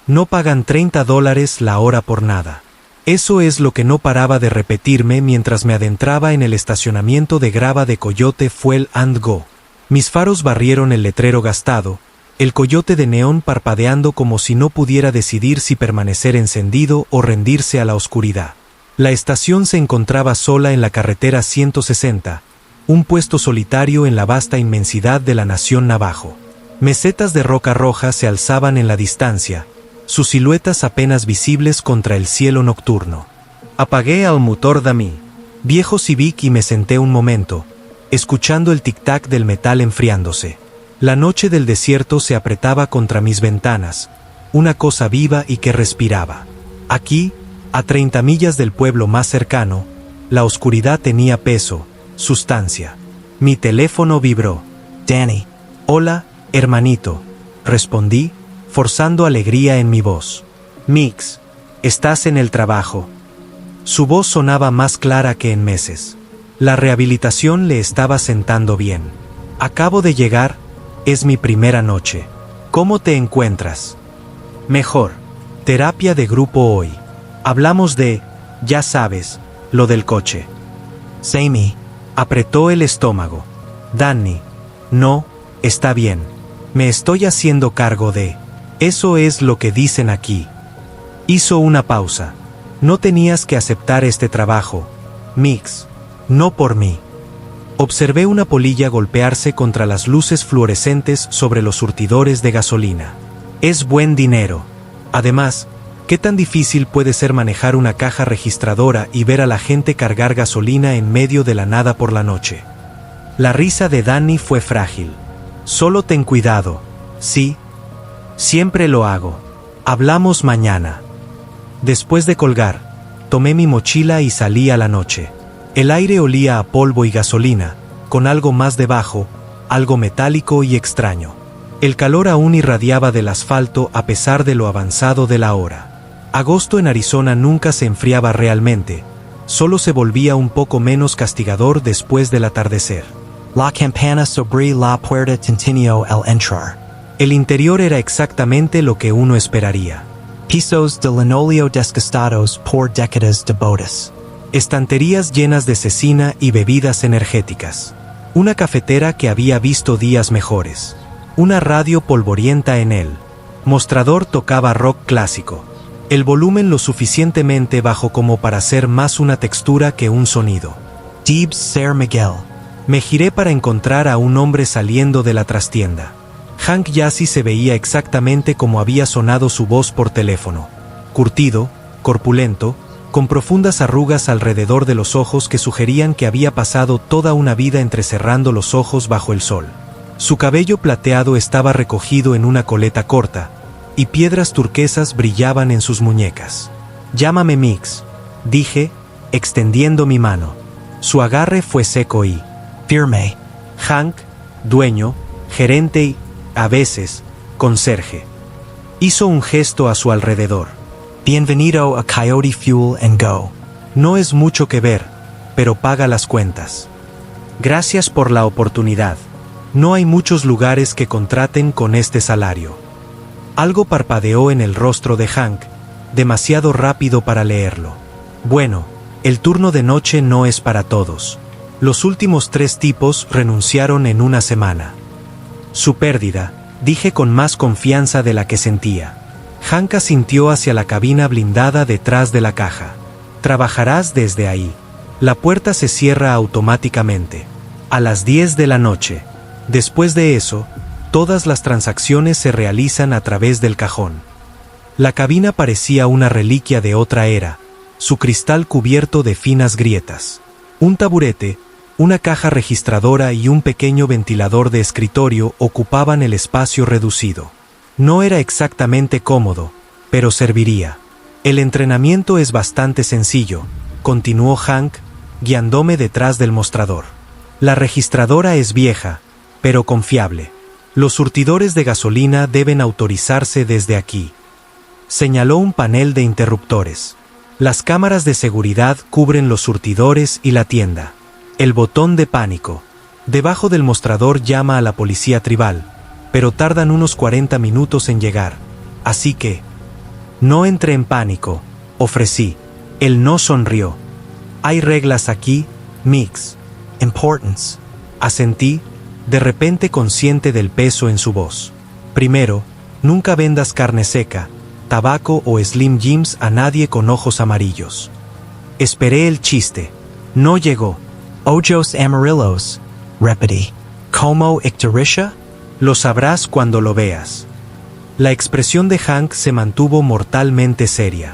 No pagan $30 la hora por nada. Eso es lo que no paraba de repetirme mientras me adentraba en el estacionamiento de grava de Coyote Fuel & Go. Mis faros barrieron el letrero gastado, el coyote de neón parpadeando como si no pudiera decidir si permanecer encendido o rendirse a la oscuridad. La estación se encontraba sola en la carretera 160, un puesto solitario en la vasta inmensidad de la nación Navajo. Mesetas de roca roja se alzaban en la distancia, sus siluetas apenas visibles contra el cielo nocturno. Apagué al motor de mi viejo Civic y me senté un momento, escuchando el tic-tac del metal enfriándose. La noche del desierto se apretaba contra mis ventanas, una cosa viva y que respiraba. Aquí, a 30 millas del pueblo más cercano, la oscuridad tenía peso, sustancia. Mi teléfono vibró. Danny. Hola, hermanito, respondí, forzando alegría en mi voz. Mix, estás en el trabajo. Su voz sonaba más clara que en meses. La rehabilitación le estaba sentando bien. Acabo de llegar, es mi primera noche. ¿Cómo te encuentras? Mejor. Terapia de grupo hoy. Hablamos de, ya sabes, lo del coche. Sammy. Apretó el estómago. Danny. No, está bien. Me estoy haciendo cargo de. Eso es lo que dicen aquí. Hizo una pausa. No tenías que aceptar este trabajo, Mix. No por mí. Observé una polilla golpearse contra las luces fluorescentes sobre los surtidores de gasolina. Es buen dinero. Además, ¿qué tan difícil puede ser manejar una caja registradora y ver a la gente cargar gasolina en medio de la nada por la noche? La risa de Danny fue frágil. Solo ten cuidado. Sí. Siempre lo hago. Hablamos mañana. Después de colgar, tomé mi mochila y salí a la noche. El aire olía a polvo y gasolina, con algo más debajo, algo metálico y extraño. El calor aún irradiaba del asfalto a pesar de lo avanzado de la hora. Agosto en Arizona nunca se enfriaba realmente, solo se volvía un poco menos castigador después del atardecer. La campana sobre la puerta tintineó al entrar. El interior era exactamente lo que uno esperaría. Pisos de linóleo desgastados por décadas de bodas. Estanterías llenas de cecina y bebidas energéticas. Una cafetera que había visto días mejores. Una radio polvorienta en él. Mostrador tocaba rock clásico. El volumen lo suficientemente bajo como para ser más una textura que un sonido. Debs ser Miguel. Me giré para encontrar a un hombre saliendo de la trastienda. Hank Jassy se veía exactamente como había sonado su voz por teléfono. Curtido, corpulento, con profundas arrugas alrededor de los ojos que sugerían que había pasado toda una vida entrecerrando los ojos bajo el sol. Su cabello plateado estaba recogido en una coleta corta, y piedras turquesas brillaban en sus muñecas. Llámame Mix, dije, extendiendo mi mano. Su agarre fue seco y firme. Hank, dueño, gerente y, a veces, conserje. Hizo un gesto a su alrededor. Bienvenido a Coyote Fuel & Go. No es mucho que ver, pero paga las cuentas. Gracias por la oportunidad. No hay muchos lugares que contraten con este salario. Algo parpadeó en el rostro de Hank, demasiado rápido para leerlo. Bueno, el turno de noche no es para todos. Los últimos 3 tipos renunciaron en una semana. Su pérdida, dije con más confianza de la que sentía. Hank asintió hacia la cabina blindada detrás de la caja. Trabajarás desde ahí. La puerta se cierra automáticamente. A las 10 de la noche. Después de eso, todas las transacciones se realizan a través del cajón. La cabina parecía una reliquia de otra era, su cristal cubierto de finas grietas. Un taburete, una caja registradora y un pequeño ventilador de escritorio ocupaban el espacio reducido. No era exactamente cómodo, pero serviría. El entrenamiento es bastante sencillo, continuó Hank, guiándome detrás del mostrador. La registradora es vieja, pero confiable. Los surtidores de gasolina deben autorizarse desde aquí. Señaló un panel de interruptores. Las cámaras de seguridad cubren los surtidores y la tienda. El botón de pánico. Debajo del mostrador llama a la policía tribal, pero tardan unos 40 minutos en llegar. Así que, No entré en pánico, ofrecí. Él no sonrió. Hay reglas aquí, Mix. Importance. Asentí, de repente consciente del peso en su voz. Primero, nunca vendas carne seca, tabaco o Slim Jims a nadie con ojos amarillos. Esperé el chiste. No llegó. Ojos amarillos. Repetí. Como ictericia? Lo sabrás cuando lo veas. La expresión de Hank se mantuvo mortalmente seria.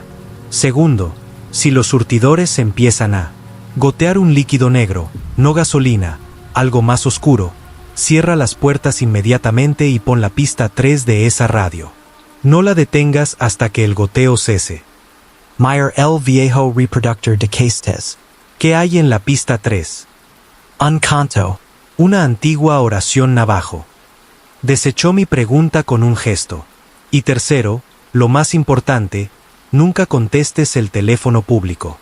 Segundo, si los surtidores empiezan a gotear un líquido negro, no gasolina, algo más oscuro, cierra las puertas inmediatamente y pon la pista 3 de esa radio. No la detengas hasta que el goteo cese. Meyer el viejo reproductor de castes. ¿Qué hay en la pista 3? Un canto. Una antigua oración navajo. Desechó mi pregunta con un gesto. Y tercero, lo más importante, nunca contestes el teléfono público.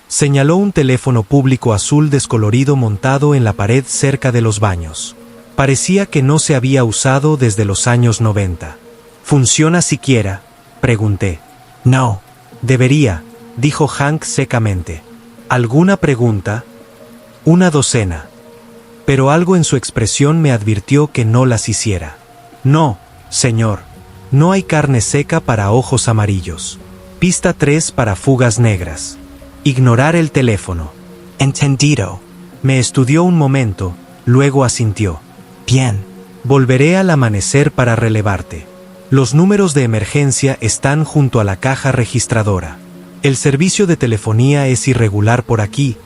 Señaló un teléfono público azul descolorido montado en la pared cerca de los baños. Parecía que no se había usado desde los años 90. ¿Funciona siquiera?, pregunté. No. Debería, dijo Hank secamente. ¿Alguna pregunta? Una docena. Pero algo en su expresión me advirtió que no las hiciera. No, señor. No hay carne seca para ojos amarillos. Pista 3 para fugas negras. Ignorar el teléfono. Entendido. Me estudió un momento, luego asintió. Bien. Volveré al amanecer para relevarte. Los números de emergencia están junto a la caja registradora. El servicio de telefonía es irregular por aquí,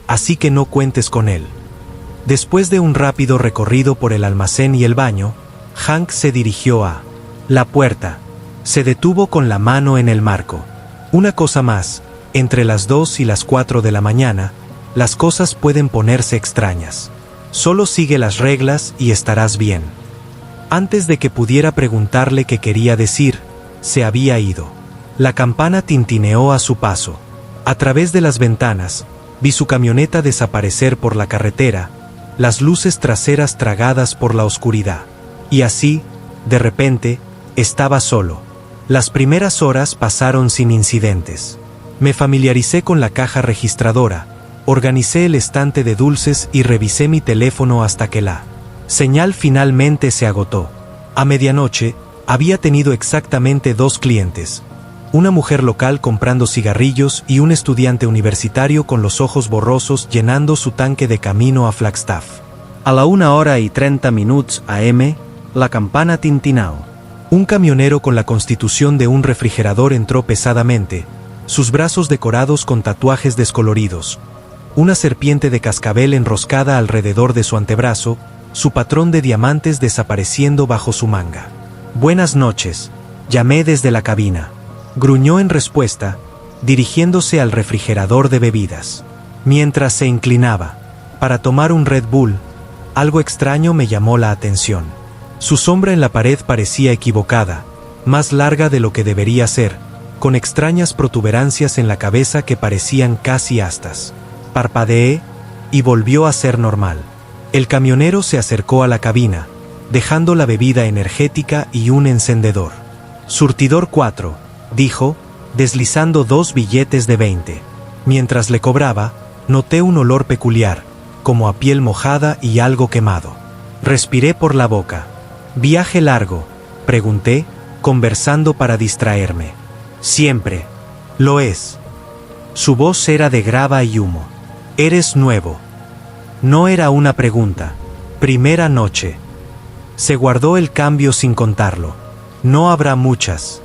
así que no cuentes con él. Después de un rápido recorrido por el almacén y el baño, Hank se dirigió a la puerta. Se detuvo con la mano en el marco. Una cosa más, entre las 2 y las 4 de la mañana, las cosas pueden ponerse extrañas. Solo sigue las reglas y estarás bien. Antes de que pudiera preguntarle qué quería decir, se había ido. La campana tintineó a su paso. A través de las ventanas, vi su camioneta desaparecer por la carretera, las luces traseras tragadas por la oscuridad. Y así, de repente, estaba solo. Las primeras horas pasaron sin incidentes. Me familiaricé con la caja registradora, organicé el estante de dulces y revisé mi teléfono hasta que la señal finalmente se agotó. A medianoche, había tenido exactamente 2 clientes. Una mujer local comprando cigarrillos y un estudiante universitario con los ojos borrosos llenando su tanque de camino a Flagstaff. A la 1:30 AM, la campana tintinao. Un camionero con la constitución de un refrigerador entró pesadamente, sus brazos decorados con tatuajes descoloridos, una serpiente de cascabel enroscada alrededor de su antebrazo, su patrón de diamantes desapareciendo bajo su manga. Buenas noches, llamé desde la cabina. Gruñó en respuesta, dirigiéndose al refrigerador de bebidas. Mientras se inclinaba para tomar un Red Bull, algo extraño me llamó la atención. Su sombra en la pared parecía equivocada, más larga de lo que debería ser, con extrañas protuberancias en la cabeza que parecían casi astas. Parpadeé, y volvió a ser normal. El camionero se acercó a la cabina, dejando la bebida energética y un encendedor. Surtidor 4, dijo, deslizando 2 billetes de 20. Mientras le cobraba, noté un olor peculiar, como a piel mojada y algo quemado. Respiré por la boca. ¿Viaje largo?, pregunté, conversando para distraerme. Siempre. Lo es. Su voz era de grava y humo. ¿Eres nuevo? No era una pregunta. Primera noche. Se guardó el cambio sin contarlo. No habrá muchas.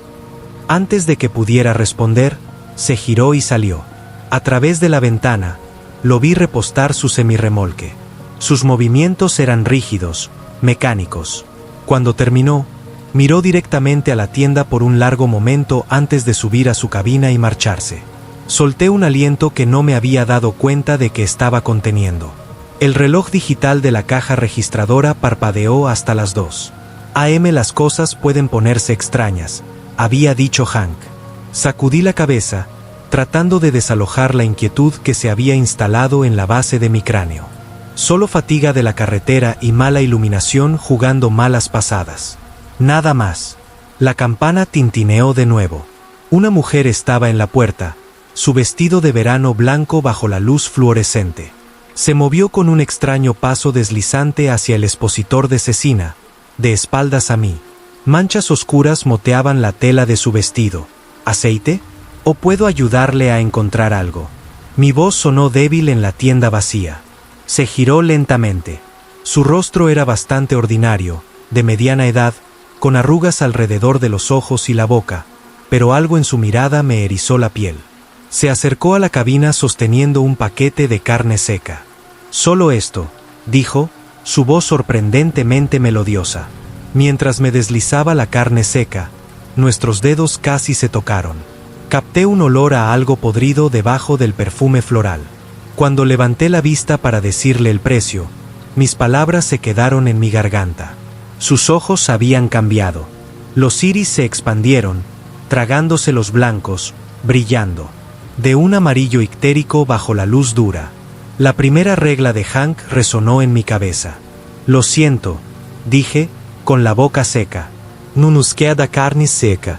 Antes de que pudiera responder, se giró y salió. A través de la ventana, lo vi repostar su semirremolque. Sus movimientos eran rígidos, mecánicos. Cuando terminó, miró directamente a la tienda por un largo momento antes de subir a su cabina y marcharse. Solté un aliento que no me había dado cuenta de que estaba conteniendo. El reloj digital de la caja registradora parpadeó hasta las 2 AM. Las cosas pueden ponerse extrañas, había dicho Hank. Sacudí la cabeza, tratando de desalojar la inquietud que se había instalado en la base de mi cráneo. Solo fatiga de la carretera y mala iluminación jugando malas pasadas. Nada más. La campana tintineó de nuevo. Una mujer estaba en la puerta, su vestido de verano blanco bajo la luz fluorescente. Se movió con un extraño paso deslizante hacia el expositor de cecina, de espaldas a mí. Manchas oscuras moteaban la tela de su vestido. ¿Aceite? ¿O puedo ayudarle a encontrar algo? Mi voz sonó débil en la tienda vacía. Se giró lentamente. Su rostro era bastante ordinario, de mediana edad, con arrugas alrededor de los ojos y la boca, pero algo en su mirada me erizó la piel. Se acercó a la cabina sosteniendo un paquete de carne seca. «Solo esto», dijo, su voz sorprendentemente melodiosa. Mientras me deslizaba la carne seca, nuestros dedos casi se tocaron. Capté un olor a algo podrido debajo del perfume floral. Cuando levanté la vista para decirle el precio, mis palabras se quedaron en mi garganta. Sus ojos habían cambiado. Los iris se expandieron, tragándose los blancos, brillando, de un amarillo ictérico bajo la luz dura. La primera regla de Hank resonó en mi cabeza. «Lo siento», dije, con la boca seca. «No nos queda carne seca».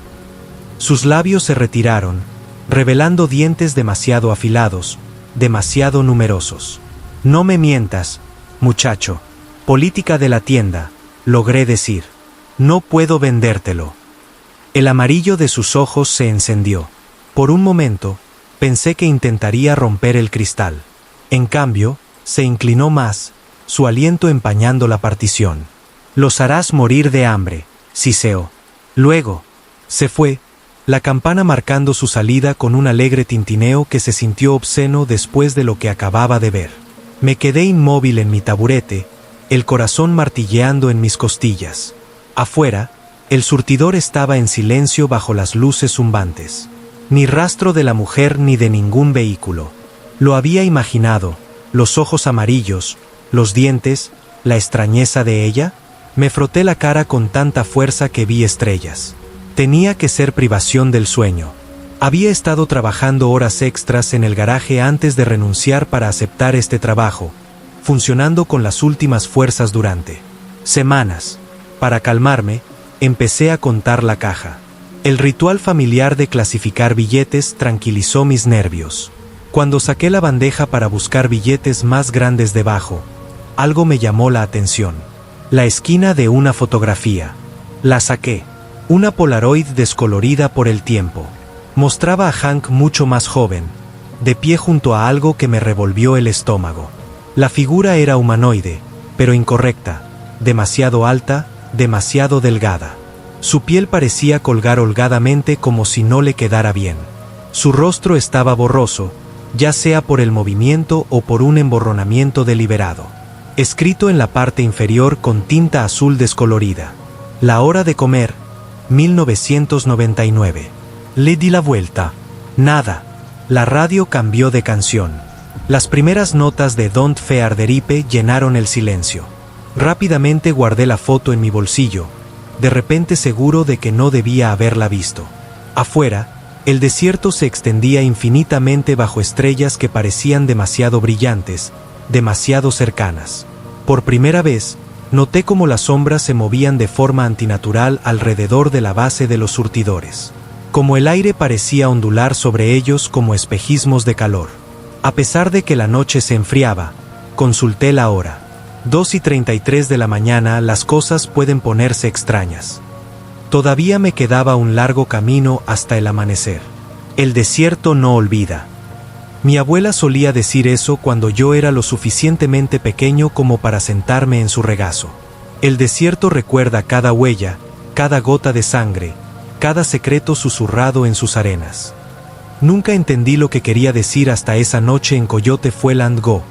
Sus labios se retiraron, revelando dientes demasiado afilados, demasiado numerosos. «No me mientas, muchacho. Política de la tienda», logré decir. «No puedo vendértelo». El amarillo de sus ojos se encendió. Por un momento, pensé que intentaría romper el cristal. En cambio, se inclinó más, su aliento empañando la partición. «Los harás morir de hambre», siseó. Luego, se fue, la campana marcando su salida con un alegre tintineo que se sintió obsceno después de lo que acababa de ver. Me quedé inmóvil en mi taburete, el corazón martilleando en mis costillas. Afuera, el surtidor estaba en silencio bajo las luces zumbantes. Ni rastro de la mujer ni de ningún vehículo. Lo había imaginado, los ojos amarillos, los dientes, la extrañeza de ella. Me froté la cara con tanta fuerza que vi estrellas. Tenía que ser privación del sueño. Había estado trabajando horas extras en el garaje antes de renunciar para aceptar este trabajo, funcionando con las últimas fuerzas durante semanas. Para calmarme, empecé a contar la caja. El ritual familiar de clasificar billetes tranquilizó mis nervios. Cuando saqué la bandeja para buscar billetes más grandes debajo, algo me llamó la atención. La esquina de una fotografía. La saqué. Una Polaroid descolorida por el tiempo. Mostraba a Hank mucho más joven, de pie junto a algo que me revolvió el estómago. La figura era humanoide, pero incorrecta, demasiado alta, demasiado delgada. Su piel parecía colgar holgadamente como si no le quedara bien. Su rostro estaba borroso, ya sea por el movimiento o por un emborronamiento deliberado. Escrito en la parte inferior con tinta azul descolorida. La hora de comer, 1999. Le di la vuelta. Nada. La radio cambió de canción. Las primeras notas de Don't Fear the Reaper llenaron el silencio. Rápidamente guardé la foto en mi bolsillo, de repente seguro de que no debía haberla visto. Afuera, el desierto se extendía infinitamente bajo estrellas que parecían demasiado brillantes, demasiado cercanas. Por primera vez, noté cómo las sombras se movían de forma antinatural alrededor de la base de los surtidores. Como el aire parecía ondular sobre ellos como espejismos de calor. A pesar de que la noche se enfriaba, consulté la hora. 2:33 de la mañana. Las cosas pueden ponerse extrañas. Todavía me quedaba un largo camino hasta el amanecer. El desierto no olvida. Mi abuela solía decir eso cuando yo era lo suficientemente pequeño como para sentarme en su regazo. El desierto recuerda cada huella, cada gota de sangre, cada secreto susurrado en sus arenas. Nunca entendí lo que quería decir hasta esa noche en Coyote Fuel and Go,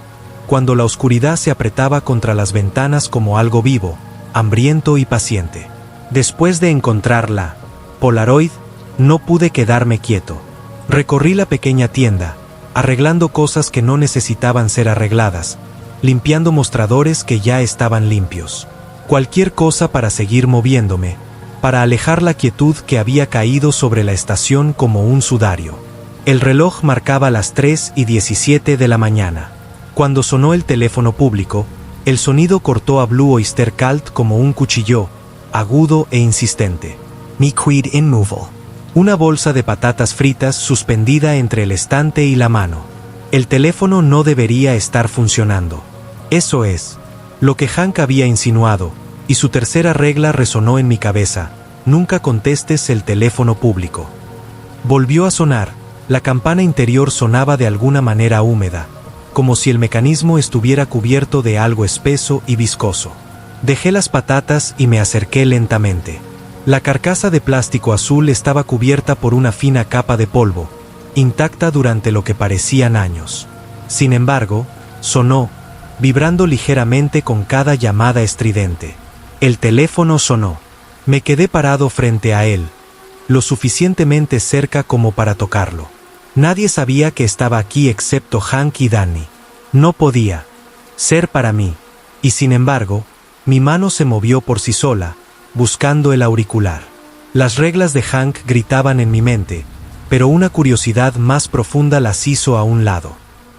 cuando la oscuridad se apretaba contra las ventanas como algo vivo, hambriento y paciente. Después de encontrar la Polaroid, no pude quedarme quieto. Recorrí la pequeña tienda, arreglando cosas que no necesitaban ser arregladas, limpiando mostradores que ya estaban limpios. Cualquier cosa para seguir moviéndome, para alejar la quietud que había caído sobre la estación como un sudario. El reloj marcaba las 3:17 de la mañana. Cuando sonó el teléfono público, el sonido cortó a Blue Oyster Cult como un cuchillo, agudo e insistente. Mi quid in movel. Una bolsa de patatas fritas suspendida entre el estante y la mano. El teléfono no debería estar funcionando. Eso es lo que Hank había insinuado, y su tercera regla resonó en mi cabeza: nunca contestes el teléfono público. Volvió a sonar. La campana interior sonaba de alguna manera húmeda, como si el mecanismo estuviera cubierto de algo espeso y viscoso. Dejé las patatas y me acerqué lentamente. La carcasa de plástico azul estaba cubierta por una fina capa de polvo, intacta durante lo que parecían años. Sin embargo, sonó, vibrando ligeramente con cada llamada estridente. El teléfono sonó. Me quedé parado frente a él, lo suficientemente cerca como para tocarlo. Nadie sabía que estaba aquí excepto Hank y Danny. No podía ser para mí, y sin embargo, mi mano se movió por sí sola, buscando el auricular. Las reglas de Hank gritaban en mi mente, pero una curiosidad más profunda las hizo a un lado.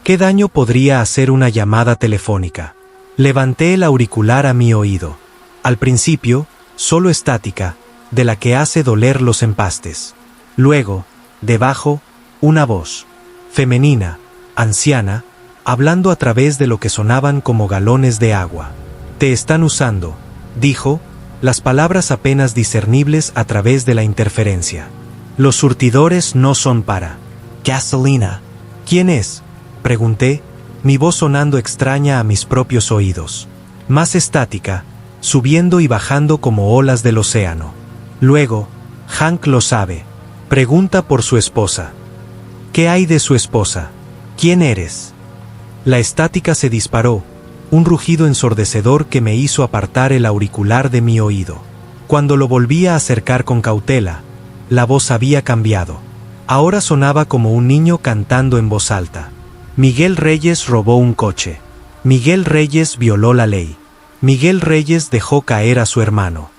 ¿Qué daño podría hacer una llamada telefónica? Levanté el auricular a mi oído. Al principio, solo estática, de la que hace doler los empastes. Luego, debajo, una voz femenina, anciana, hablando a través de lo que sonaban como galones de agua. «Te están usando», dijo, las palabras apenas discernibles a través de la interferencia. «Los surtidores no son para gasolina». «¿Quién es?», pregunté, mi voz sonando extraña a mis propios oídos. Más estática, subiendo y bajando como olas del océano. Luego, Hank lo sabe. Pregunta por su esposa. ¿Qué hay de su esposa? ¿Quién eres? La estática se disparó, un rugido ensordecedor que me hizo apartar el auricular de mi oído. Cuando lo volví a acercar con cautela, la voz había cambiado. Ahora sonaba como un niño cantando en voz alta. Miguel Reyes robó un coche. Miguel Reyes violó la ley. Miguel Reyes dejó caer a su hermano.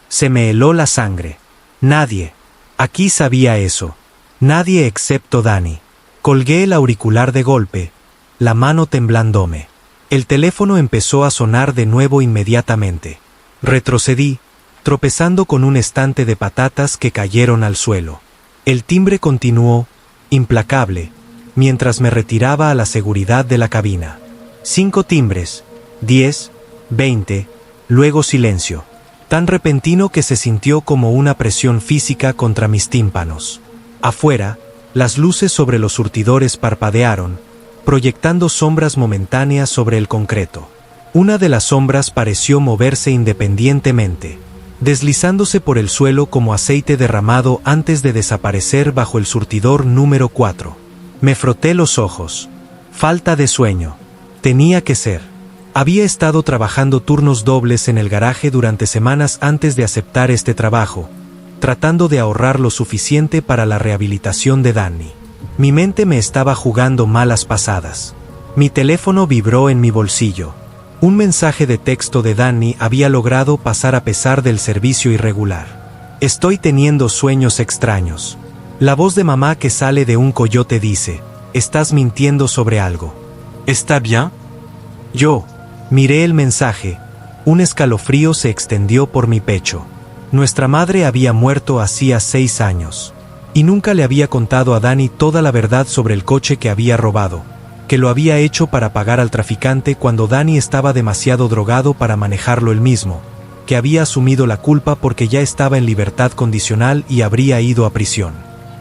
Se me heló la sangre. Nadie aquí sabía eso. Nadie excepto Danny. Colgué el auricular de golpe, la mano temblándome. El teléfono empezó a sonar de nuevo inmediatamente. Retrocedí, tropezando con un estante de patatas que cayeron al suelo. El timbre continuó, implacable, mientras me retiraba a la seguridad de la cabina. 5 timbres, 10, 20, luego silencio. Tan repentino que se sintió como una presión física contra mis tímpanos. Afuera, las luces sobre los surtidores parpadearon, proyectando sombras momentáneas sobre el concreto. Una de las sombras pareció moverse independientemente, deslizándose por el suelo como aceite derramado antes de desaparecer bajo el surtidor número 4. Me froté los ojos. Falta de sueño. Tenía que ser. Había estado trabajando turnos dobles en el garaje durante semanas antes de aceptar este trabajo, tratando de ahorrar lo suficiente para la rehabilitación de Danny. Mi mente me estaba jugando malas pasadas. Mi teléfono vibró en mi bolsillo. Un mensaje de texto de Danny había logrado pasar a pesar del servicio irregular. Estoy teniendo sueños extraños. La voz de mamá que sale de un coyote dice, estás mintiendo sobre algo. ¿Está bien? Yo miré el mensaje. Un escalofrío se extendió por mi pecho. Nuestra madre había muerto hacía 6 años. Y nunca le había contado a Danny toda la verdad sobre el coche que había robado, que lo había hecho para pagar al traficante cuando Danny estaba demasiado drogado para manejarlo él mismo, que había asumido la culpa porque ya estaba en libertad condicional y habría ido a prisión.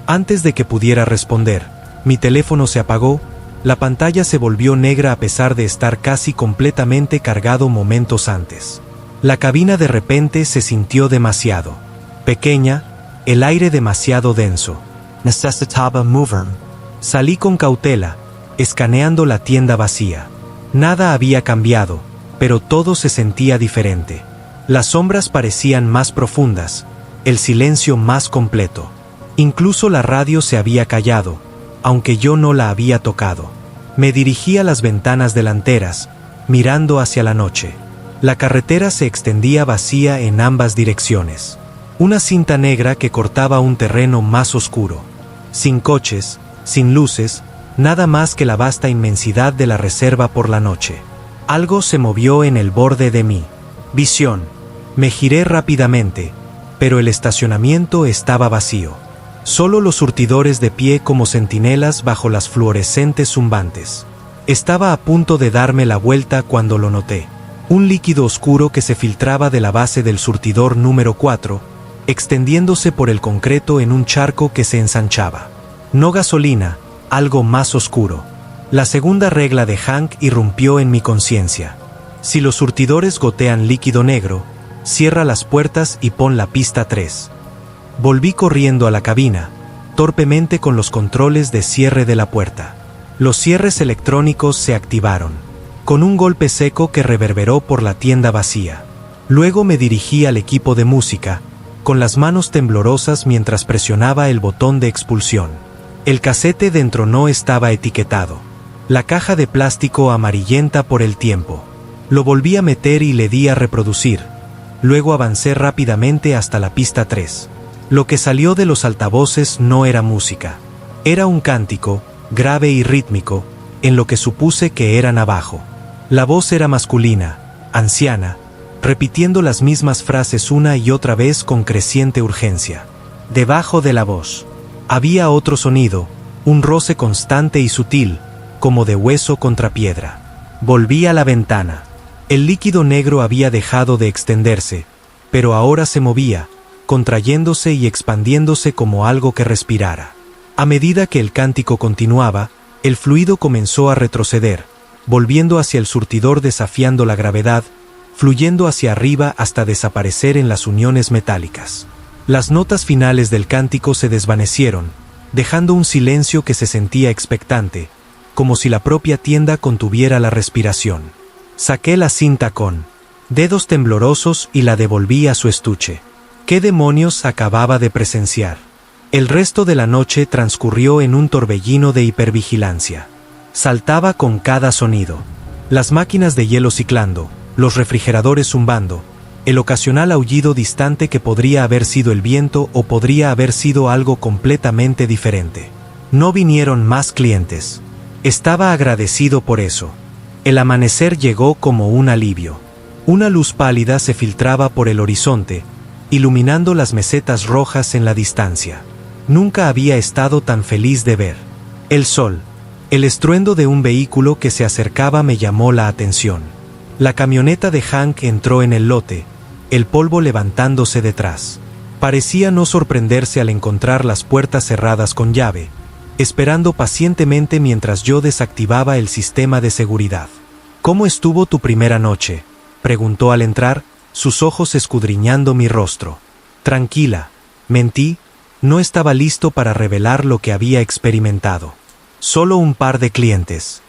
Antes de que pudiera responder, mi teléfono se apagó, la pantalla se volvió negra a pesar de estar casi completamente cargado momentos antes. La cabina de repente se sintió demasiado pequeña, el aire demasiado denso. Necesitaba moverme. Salí con cautela, escaneando la tienda vacía. Nada había cambiado, pero todo se sentía diferente. Las sombras parecían más profundas, el silencio más completo. Incluso la radio se había callado, aunque yo no la había tocado. Me dirigí a las ventanas delanteras, mirando hacia la noche. La carretera se extendía vacía en ambas direcciones. Una cinta negra que cortaba un terreno más oscuro. Sin coches, sin luces, nada más que la vasta inmensidad de la reserva por la noche. Algo se movió en el borde de mi visión. Me giré rápidamente, pero el estacionamiento estaba vacío. Solo los surtidores de pie como centinelas bajo las fluorescentes zumbantes. Estaba a punto de darme la vuelta cuando lo noté. Un líquido oscuro que se filtraba de la base del surtidor número 4, extendiéndose por el concreto en un charco que se ensanchaba. No gasolina, algo más oscuro. La segunda regla de Hank irrumpió en mi conciencia. Si los surtidores gotean líquido negro, cierra las puertas y pon la pista 3. Volví corriendo a la cabina, torpemente con los controles de cierre de la puerta. Los cierres electrónicos se activaron, con un golpe seco que reverberó por la tienda vacía. Luego me dirigí al equipo de música, con las manos temblorosas mientras presionaba el botón de expulsión. El casete dentro no estaba etiquetado. La caja de plástico amarillenta por el tiempo. Lo volví a meter y le di a reproducir. Luego avancé rápidamente hasta la pista 3. Lo que salió de los altavoces no era música. Era un cántico, grave y rítmico, en lo que supuse que era navajo. La voz era masculina, anciana, repitiendo las mismas frases una y otra vez con creciente urgencia. Debajo de la voz había otro sonido, un roce constante y sutil, como de hueso contra piedra. Volví a la ventana. El líquido negro había dejado de extenderse, pero ahora se movía, contrayéndose y expandiéndose como algo que respirara. A medida que el cántico continuaba, el fluido comenzó a retroceder, volviendo hacia el surtidor desafiando la gravedad, fluyendo hacia arriba hasta desaparecer en las uniones metálicas. Las notas finales del cántico se desvanecieron, dejando un silencio que se sentía expectante, como si la propia tienda contuviera la respiración. Saqué la cinta con dedos temblorosos y la devolví a su estuche. ¿Qué demonios acababa de presenciar? El resto de la noche transcurrió en un torbellino de hipervigilancia. Saltaba con cada sonido. Las máquinas de hielo ciclando, los refrigeradores zumbando, el ocasional aullido distante que podría haber sido el viento o podría haber sido algo completamente diferente. No vinieron más clientes. Estaba agradecido por eso. El amanecer llegó como un alivio. Una luz pálida se filtraba por el horizonte, iluminando las mesetas rojas en la distancia. Nunca había estado tan feliz de ver el sol. El estruendo de un vehículo que se acercaba me llamó la atención. La camioneta de Hank entró en el lote, el polvo levantándose detrás. Parecía no sorprenderse al encontrar las puertas cerradas con llave, esperando pacientemente mientras yo desactivaba el sistema de seguridad. ¿Cómo estuvo tu primera noche?, preguntó al entrar, sus ojos escudriñando mi rostro. Tranquila, mentí, no estaba listo para revelar lo que había experimentado. Solo un par de clientes.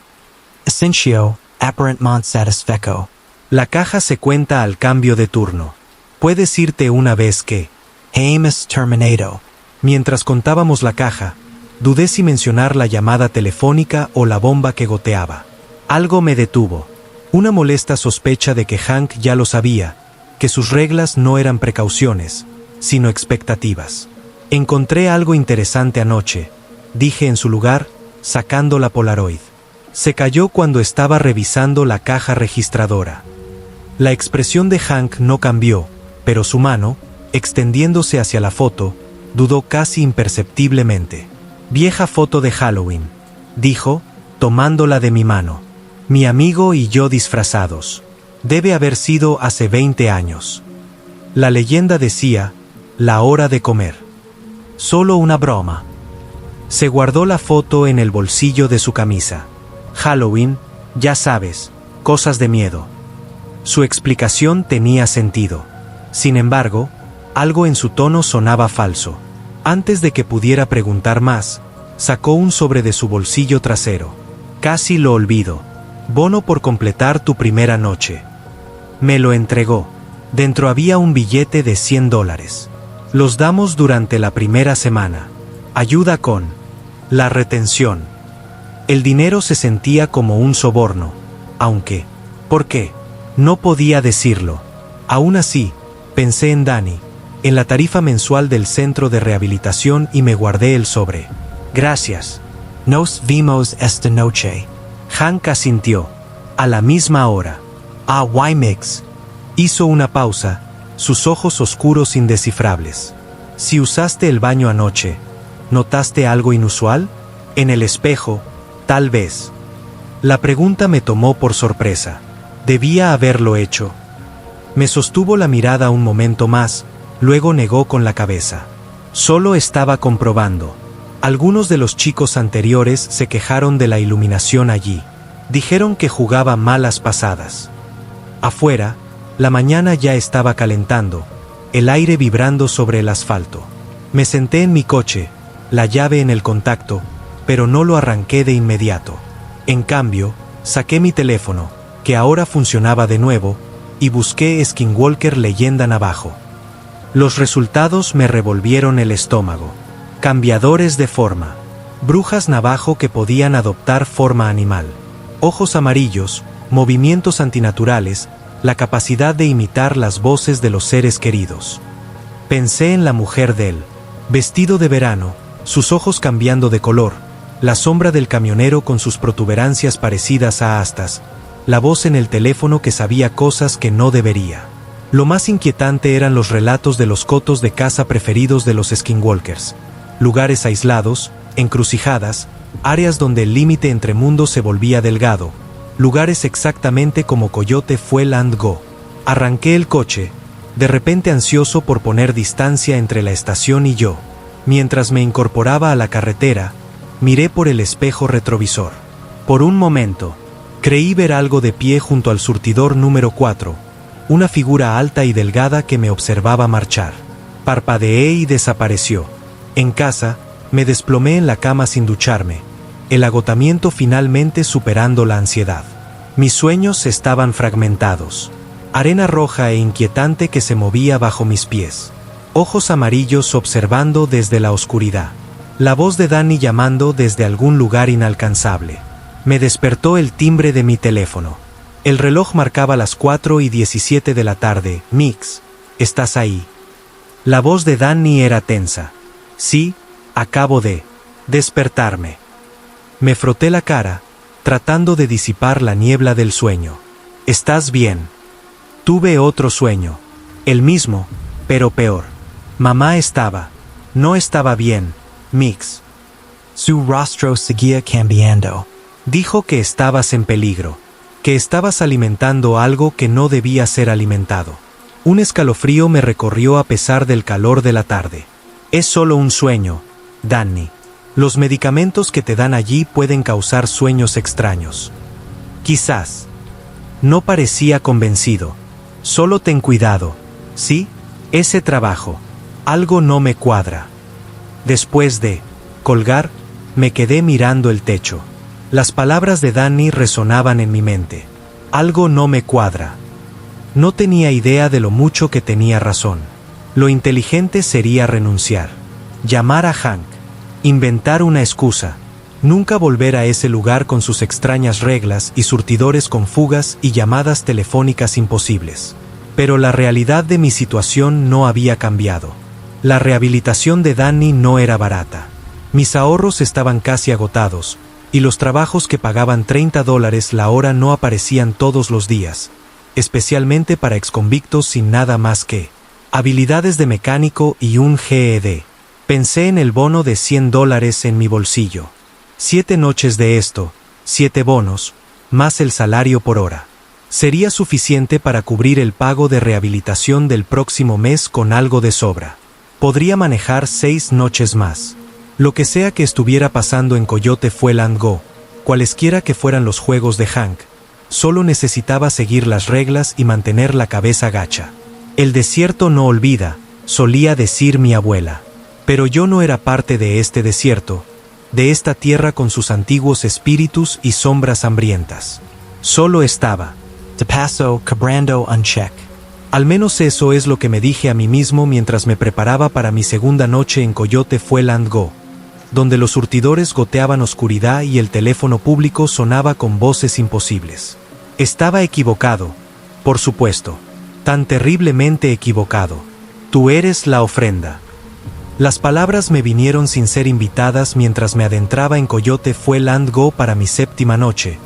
Essentio, apparentement satisfeco. La caja se cuenta al cambio de turno. Puedes irte una vez que... Haemus terminato. Mientras contábamos la caja, dudé si mencionar la llamada telefónica o la bomba que goteaba. Algo me detuvo. Una molesta sospecha de que Hank ya lo sabía, que sus reglas no eran precauciones, sino expectativas. Encontré algo interesante anoche, dije en su lugar, sacando la Polaroid. Se cayó cuando estaba revisando la caja registradora. La expresión de Hank no cambió, pero su mano, extendiéndose hacia la foto, dudó casi imperceptiblemente. Vieja foto de Halloween, dijo, tomándola de mi mano. Mi amigo y yo disfrazados. Debe haber sido hace 20 años. La leyenda decía, la hora de comer. Solo una broma. Se guardó la foto en el bolsillo de su camisa. Halloween, ya sabes, cosas de miedo. Su explicación tenía sentido. Sin embargo, algo en su tono sonaba falso. Antes de que pudiera preguntar más, sacó un sobre de su bolsillo trasero. Casi lo olvido. Bono por completar tu primera noche. Me lo entregó. Dentro había un billete de $100. Los damos durante la primera semana. Ayuda con la retención. El dinero se sentía como un soborno, aunque, ¿por qué? No podía decirlo. Aún así, pensé en Danny, en la tarifa mensual del centro de rehabilitación y me guardé el sobre. Gracias. Nos vimos esta noche. Hank asintió. A la misma hora. Wymix. Hizo una pausa, sus ojos oscuros indescifrables. Si usaste el baño anoche, ¿Notaste algo inusual? En el espejo, tal vez. La pregunta me tomó por sorpresa. Debía haberlo hecho. Me sostuvo la mirada un momento más, luego negó con la cabeza. Solo estaba comprobando. Algunos de los chicos anteriores se quejaron de la iluminación allí. Dijeron que jugaba malas pasadas. Afuera, la mañana ya estaba calentando, el aire vibrando sobre el asfalto. Me senté en mi coche, la llave en el contacto, pero no lo arranqué de inmediato. En cambio, saqué mi teléfono, que ahora funcionaba de nuevo, y busqué Skinwalker Leyenda Navajo. Los resultados me revolvieron el estómago. Cambiadores de forma. Brujas Navajo que podían adoptar forma animal. Ojos amarillos, movimientos antinaturales, la capacidad de imitar las voces de los seres queridos. Pensé en la mujer de él, vestido de verano, sus ojos cambiando de color, la sombra del camionero con sus protuberancias parecidas a astas, la voz en el teléfono que sabía cosas que no debería. Lo más inquietante eran los relatos de los cotos de caza preferidos de los Skinwalkers. Lugares aislados, encrucijadas, áreas donde el límite entre mundos se volvía delgado, lugares exactamente como Coyote Fuel and Go. Arranqué el coche, de repente ansioso por poner distancia entre la estación y yo. Mientras me incorporaba a la carretera, miré por el espejo retrovisor. Por un momento, creí ver algo de pie junto al surtidor número 4, una figura alta y delgada que me observaba marchar. Parpadeé y desapareció. En casa, me desplomé en la cama sin ducharme, el agotamiento finalmente superando la ansiedad. Mis sueños estaban fragmentados. Arena roja e inquietante que se movía bajo mis pies. Ojos amarillos observando desde la oscuridad. La voz de Danny llamando desde algún lugar inalcanzable. Me despertó el timbre de mi teléfono. El reloj marcaba las 4:17 de la tarde. Mix, ¿estás ahí? La voz de Danny era tensa. Sí, acabo de despertarme. Me froté la cara, tratando de disipar la niebla del sueño. ¿Estás bien? Tuve otro sueño. El mismo, pero peor. Mamá no estaba bien, Mix. Su rostro seguía cambiando. Dijo que estabas en peligro, que estabas alimentando algo que no debía ser alimentado. Un escalofrío me recorrió a pesar del calor de la tarde. Es solo un sueño, Danny. Los medicamentos que te dan allí pueden causar sueños extraños. Quizás. No parecía convencido. Solo ten cuidado. ¿Sí? Ese trabajo. Algo no me cuadra. Después de colgar, me quedé mirando el techo. Las palabras de Danny resonaban en mi mente. Algo no me cuadra. No tenía idea de lo mucho que tenía razón. Lo inteligente sería renunciar. Llamar a Hank. Inventar una excusa. Nunca volver a ese lugar con sus extrañas reglas y surtidores con fugas y llamadas telefónicas imposibles. Pero la realidad de mi situación no había cambiado. La rehabilitación de Danny no era barata. Mis ahorros estaban casi agotados, y los trabajos que pagaban $30 la hora no aparecían todos los días, especialmente para exconvictos sin nada más que habilidades de mecánico y un GED. Pensé en el bono de $100 en mi bolsillo. 7 noches de esto, 7 bonos, más el salario por hora. Sería suficiente para cubrir el pago de rehabilitación del próximo mes con algo de sobra. Podría manejar 6 noches más. Lo que sea que estuviera pasando en Coyote Fuel and Go, cualesquiera que fueran los juegos de Hank, solo necesitaba seguir las reglas y mantener la cabeza gacha. El desierto no olvida, solía decir mi abuela. Pero yo no era parte de este desierto, de esta tierra con sus antiguos espíritus y sombras hambrientas. Solo estaba De paso, cobrando un cheque. Al menos eso es lo que me dije a mí mismo mientras me preparaba para mi segunda noche en Coyote Fuel and Go, donde los surtidores goteaban oscuridad y el teléfono público sonaba con voces imposibles. Estaba equivocado, por supuesto, tan terriblemente equivocado. Tú eres la ofrenda. Las palabras me vinieron sin ser invitadas mientras me adentraba en Coyote Fuel and Go para mi 7ª noche,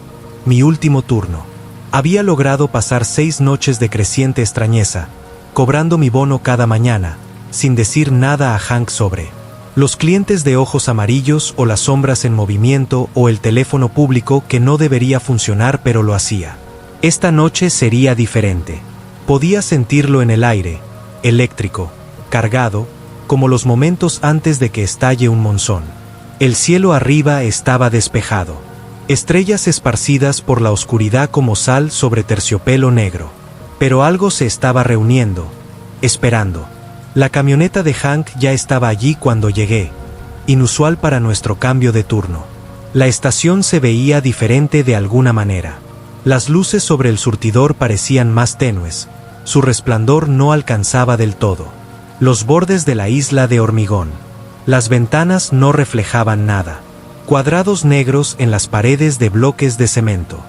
mi último turno. Había logrado pasar 6 noches de creciente extrañeza, cobrando mi bono cada mañana, sin decir nada a Hank sobre Los clientes de ojos amarillos o las sombras en movimiento o el teléfono público que no debería funcionar pero lo hacía. Esta noche sería diferente. Podía sentirlo en el aire, eléctrico, cargado, como los momentos antes de que estalle un monzón. El cielo arriba estaba despejado. Estrellas esparcidas por la oscuridad como sal sobre terciopelo negro. Pero algo se estaba reuniendo, esperando. La camioneta de Hank ya estaba allí cuando llegué, inusual para nuestro cambio de turno. La estación se veía diferente de alguna manera. Las luces sobre el surtidor parecían más tenues, su resplandor no alcanzaba del todo. Los bordes de la isla de hormigón. Las ventanas no reflejaban nada. Cuadrados negros en las paredes de bloques de cemento.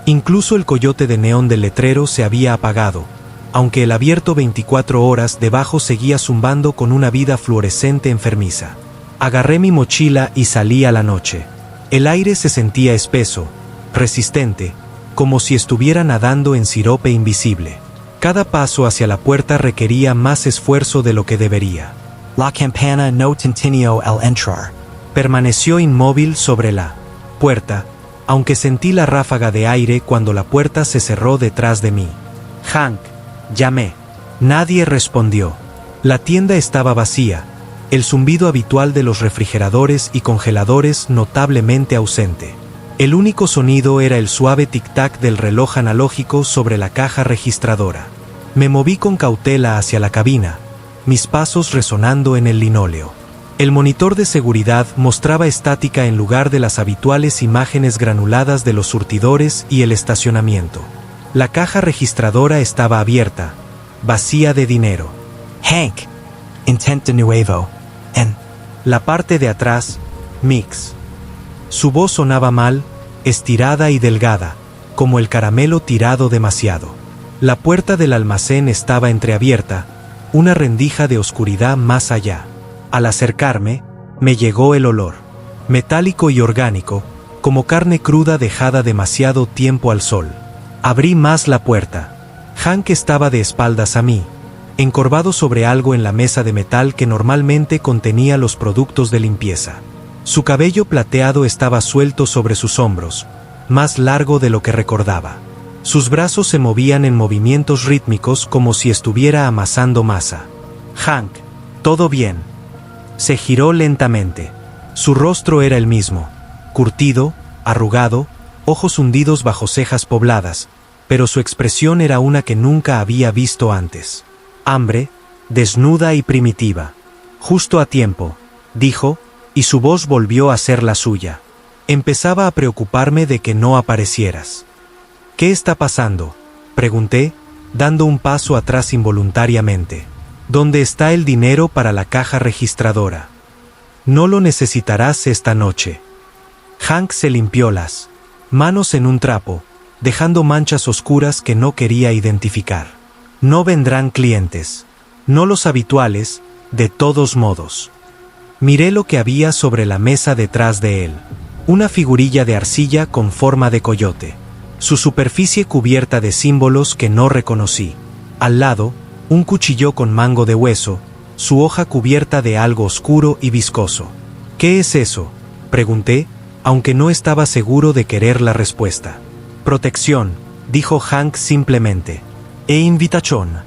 Incluso el coyote de neón del letrero se había apagado, aunque el abierto 24 horas debajo seguía zumbando con una vida fluorescente enfermiza. Agarré mi mochila y salí a la noche. El aire se sentía espeso, resistente, como si estuviera nadando en sirope invisible. Cada paso hacia la puerta requería más esfuerzo de lo que debería. La campana no tintineó al entrar. Permaneció inmóvil sobre la puerta, aunque sentí la ráfaga de aire cuando la puerta se cerró detrás de mí. Hank, llamé. Nadie respondió. La tienda estaba vacía, el zumbido habitual de los refrigeradores y congeladores notablemente ausente. El único sonido era el suave tic-tac del reloj analógico sobre la caja registradora. Me moví con cautela hacia la cabina, mis pasos resonando en el linóleo. El monitor de seguridad mostraba estática en lugar de las habituales imágenes granuladas de los surtidores y el estacionamiento. La caja registradora estaba abierta, vacía de dinero. Hank, intent de nuevo. En la parte de atrás, Mix. Su voz sonaba mal, estirada y delgada, como el caramelo tirado demasiado. La puerta del almacén estaba entreabierta, una rendija de oscuridad más allá. Al acercarme, me llegó el olor, metálico y orgánico, como carne cruda dejada demasiado tiempo al sol. Abrí más la puerta. Hank estaba de espaldas a mí, encorvado sobre algo en la mesa de metal que normalmente contenía los productos de limpieza. Su cabello plateado estaba suelto sobre sus hombros, más largo de lo que recordaba. Sus brazos se movían en movimientos rítmicos como si estuviera amasando masa. Hank, ¿todo bien? Se giró lentamente. Su rostro era el mismo, curtido, arrugado, ojos hundidos bajo cejas pobladas, pero su expresión era una que nunca había visto antes. Hambre, desnuda y primitiva. Justo a tiempo, dijo, y su voz volvió a ser la suya. Empezaba a preocuparme de que no aparecieras. ¿Qué está pasando?, pregunté, dando un paso atrás involuntariamente. ¿Dónde está el dinero para la caja registradora? No lo necesitarás esta noche. Hank se limpió las manos en un trapo, dejando manchas oscuras que no quería identificar. No vendrán clientes. No los habituales, de todos modos. Miré lo que había sobre la mesa detrás de él. Una figurilla de arcilla con forma de coyote. Su superficie cubierta de símbolos que no reconocí. Al lado, un cuchillo con mango de hueso, su hoja cubierta de algo oscuro y viscoso. ¿Qué es eso?, pregunté, aunque no estaba seguro de querer la respuesta. Protección, dijo Hank simplemente. E invitación.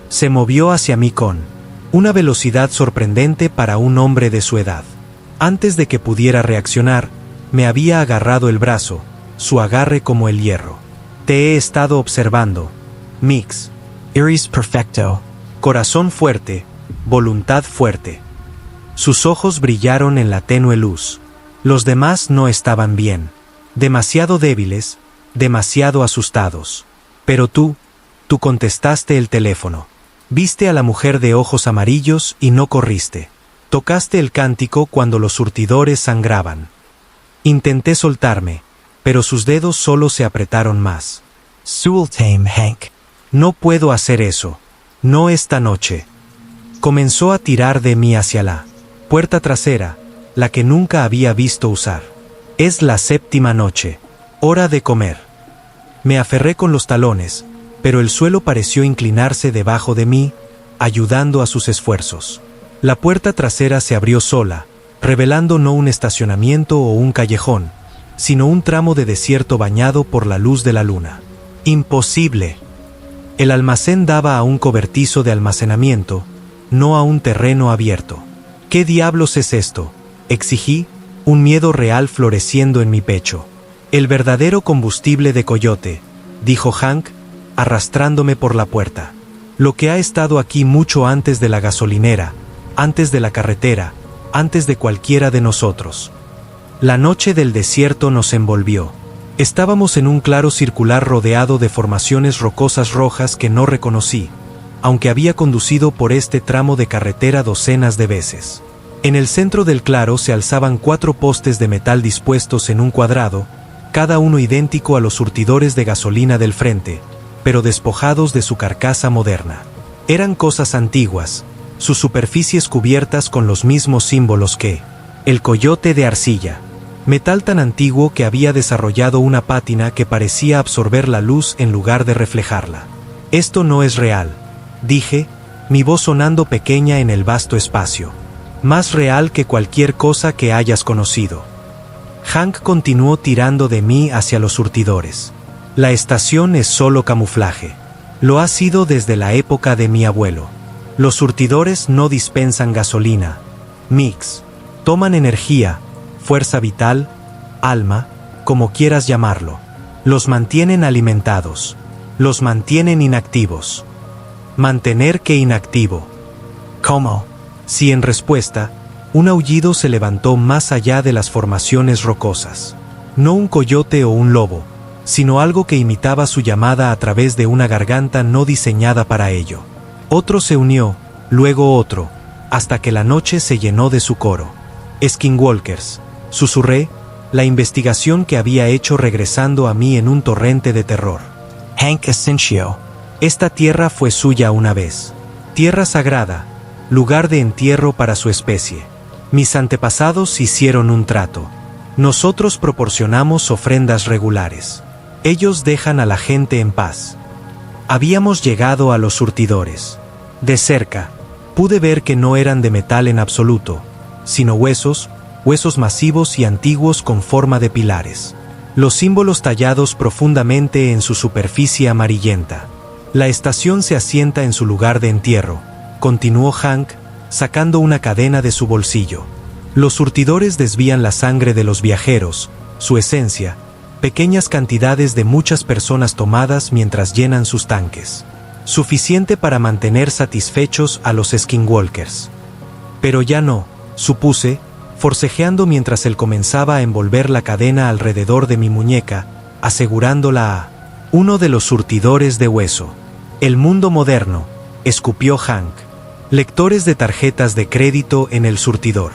Se movió hacia mí con una velocidad sorprendente para un hombre de su edad. Antes de que pudiera reaccionar, me había agarrado el brazo, su agarre como el hierro. Te he estado observando, Mix. Iris perfecto. Corazón fuerte, voluntad fuerte. Sus ojos brillaron en la tenue luz. Los demás no estaban bien. Demasiado débiles, demasiado asustados. Pero tú contestaste el teléfono. Viste a la mujer de ojos amarillos y no corriste. Tocaste el cántico cuando los surtidores sangraban. Intenté soltarme, pero sus dedos solo se apretaron más. Sultame, Hank. No puedo hacer eso. No esta noche. Comenzó a tirar de mí hacia la puerta trasera, la que nunca había visto usar. Es la 7ª noche. Hora de comer. Me aferré con los talones, pero el suelo pareció inclinarse debajo de mí, ayudando a sus esfuerzos. La puerta trasera se abrió sola, revelando no un estacionamiento o un callejón, sino un tramo de desierto bañado por la luz de la luna. Imposible. El almacén daba a un cobertizo de almacenamiento, no a un terreno abierto. ¿Qué diablos es esto?, exigí, un miedo real floreciendo en mi pecho. El verdadero combustible de Coyote, dijo Hank, arrastrándome por la puerta. Lo que ha estado aquí mucho antes de la gasolinera, antes de la carretera, antes de cualquiera de nosotros. La noche del desierto nos envolvió. Estábamos en un claro circular rodeado de formaciones rocosas rojas que no reconocí, aunque había conducido por este tramo de carretera docenas de veces. En el centro del claro se alzaban 4 postes de metal dispuestos en un cuadrado, cada uno idéntico a los surtidores de gasolina del frente, pero despojados de su carcasa moderna. Eran cosas antiguas, sus superficies cubiertas con los mismos símbolos que el coyote de arcilla, metal tan antiguo que había desarrollado una pátina que parecía absorber la luz en lugar de reflejarla. Esto no es real, dije, mi voz sonando pequeña en el vasto espacio. Más real que cualquier cosa que hayas conocido. Hank continuó tirando de mí hacia los surtidores. La estación es solo camuflaje. Lo ha sido desde la época de mi abuelo. Los surtidores no dispensan gasolina, mix, toman energía, fuerza vital, alma, como quieras llamarlo. Los mantienen alimentados. Los mantienen inactivos. Mantener que inactivo. ¿Cómo? Si en respuesta, un aullido se levantó más allá de las formaciones rocosas. No un coyote o un lobo, sino algo que imitaba su llamada a través de una garganta no diseñada para ello. Otro se unió, luego otro, hasta que la noche se llenó de su coro. Skinwalkers, susurré, la investigación que había hecho regresando a mí en un torrente de terror. Hank Asensio. Esta tierra fue suya una vez. Tierra sagrada, lugar de entierro para su especie. Mis antepasados hicieron un trato. Nosotros proporcionamos ofrendas regulares. Ellos dejan a la gente en paz. Habíamos llegado a los surtidores. De cerca, pude ver que no eran de metal en absoluto, sino huesos masivos y antiguos con forma de pilares. Los símbolos tallados profundamente en su superficie amarillenta. La estación se asienta en su lugar de entierro, continuó Hank, sacando una cadena de su bolsillo. Los surtidores desvían la sangre de los viajeros, su esencia, pequeñas cantidades de muchas personas tomadas mientras llenan sus tanques. Suficiente para mantener satisfechos a los skinwalkers. Pero ya no, supuse, forcejeando mientras él comenzaba a envolver la cadena alrededor de mi muñeca, asegurándola a uno de los surtidores de hueso. El mundo moderno, escupió Hank. Lectores de tarjetas de crédito en el surtidor.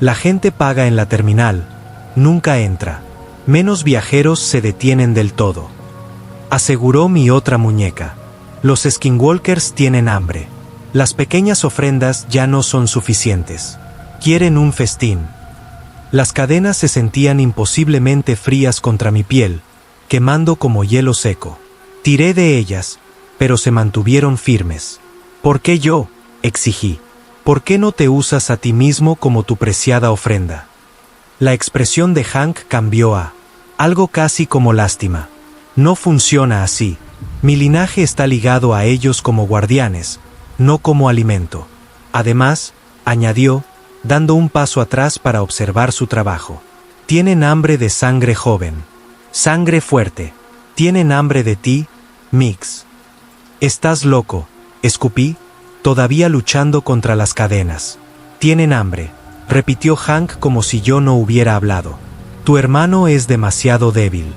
La gente paga en la terminal, nunca entra. Menos viajeros se detienen del todo. Aseguró mi otra muñeca. Los skinwalkers tienen hambre. Las pequeñas ofrendas ya no son suficientes. Quieren un festín. Las cadenas se sentían imposiblemente frías contra mi piel, quemando como hielo seco. Tiré de ellas, pero se mantuvieron firmes. ¿Por qué yo?, exigí. ¿Por qué no te usas a ti mismo como tu preciada ofrenda? La expresión de Hank cambió a algo casi como lástima. No funciona así. Mi linaje está ligado a ellos como guardianes, no como alimento. Además, añadió, dando un paso atrás para observar su trabajo. Tienen hambre de sangre joven. Sangre fuerte. Tienen hambre de ti, Mix. Estás loco, escupí, todavía luchando contra las cadenas. Tienen hambre, repitió Hank como si yo no hubiera hablado. Tu hermano es demasiado débil.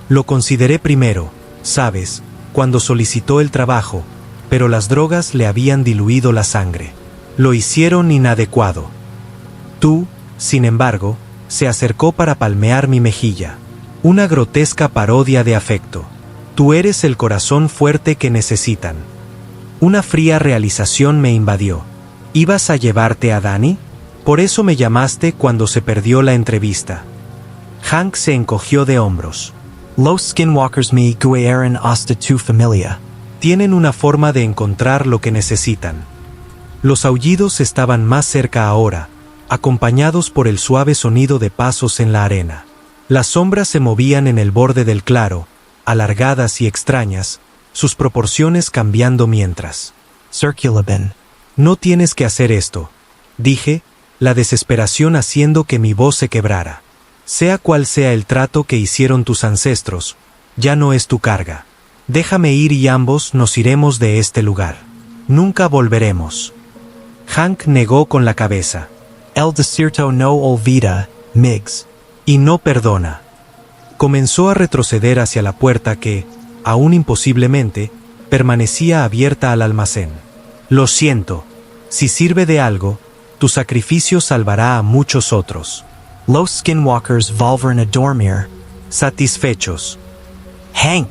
Lo consideré primero, sabes, cuando solicitó el trabajo, pero las drogas le habían diluido la sangre. Lo hicieron inadecuado. Tú, sin embargo, se acercó para palmear mi mejilla. Una grotesca parodia de afecto. Tú eres el corazón fuerte que necesitan. Una fría realización me invadió. ¿Ibas a llevarte a Danny? Por eso me llamaste cuando se perdió la entrevista. Hank se encogió de hombros. Los skinwalkers me guiaron hasta tu familia. Tienen una forma de encontrar lo que necesitan. Los aullidos estaban más cerca ahora, acompañados por el suave sonido de pasos en la arena. Las sombras se movían en el borde del claro, alargadas y extrañas, sus proporciones cambiando mientras. Circulabin. No tienes que hacer esto, dije, la desesperación haciendo que mi voz se quebrara. Sea cual sea el trato que hicieron tus ancestros, ya no es tu carga. Déjame ir y ambos nos iremos de este lugar. Nunca volveremos. Hank negó con la cabeza. El desierto no olvida, Migs. Y no perdona. Comenzó a retroceder hacia la puerta que, aún imposiblemente, permanecía abierta al almacén. Lo siento. Si sirve de algo, tu sacrificio salvará a muchos otros. Los skinwalkers volvern a dormir. Satisfechos. Hank.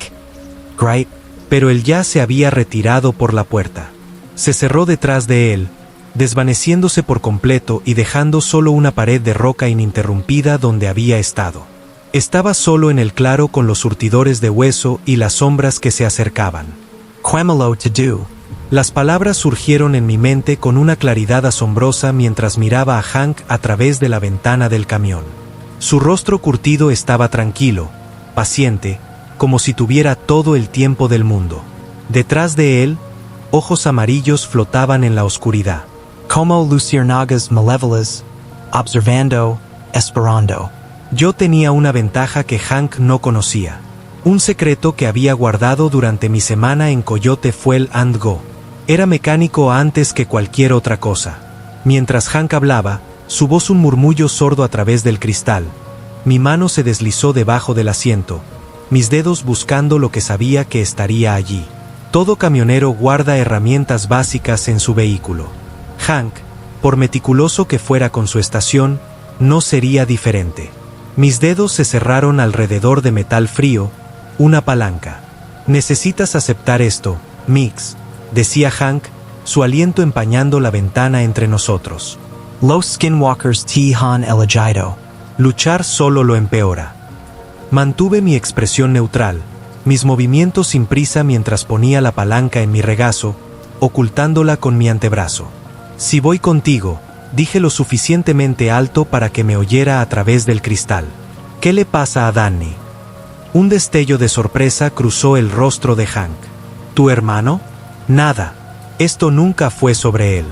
Gripe. Pero él ya se había retirado por la puerta. Se cerró detrás de él, desvaneciéndose por completo y dejando solo una pared de roca ininterrumpida donde había estado. Estaba solo en el claro con los surtidores de hueso y las sombras que se acercaban. Quemelo to do. Las palabras surgieron en mi mente con una claridad asombrosa mientras miraba a Hank a través de la ventana del camión. Su rostro curtido estaba tranquilo, paciente, como si tuviera todo el tiempo del mundo. Detrás de él, ojos amarillos flotaban en la oscuridad. Como luciérnagas malévolas, observando, esperando. Yo tenía una ventaja que Hank no conocía. Un secreto que había guardado durante mi semana en Coyote Fuel and Go. Era mecánico antes que cualquier otra cosa. Mientras Hank hablaba, su voz un murmullo sordo a través del cristal. Mi mano se deslizó debajo del asiento, mis dedos buscando lo que sabía que estaría allí. Todo camionero guarda herramientas básicas en su vehículo. Hank, por meticuloso que fuera con su estación, no sería diferente. Mis dedos se cerraron alrededor de metal frío, una palanca. Necesitas aceptar esto, Mix, decía Hank, su aliento empañando la ventana entre nosotros. Los skinwalkers tihan elegido. Luchar solo lo empeora. Mantuve mi expresión neutral, mis movimientos sin prisa mientras ponía la palanca en mi regazo, ocultándola con mi antebrazo. Si voy contigo, dije lo suficientemente alto para que me oyera a través del cristal. ¿Qué le pasa a Danny? Un destello de sorpresa cruzó el rostro de Hank. ¿Tu hermano? Nada. Esto nunca fue sobre él.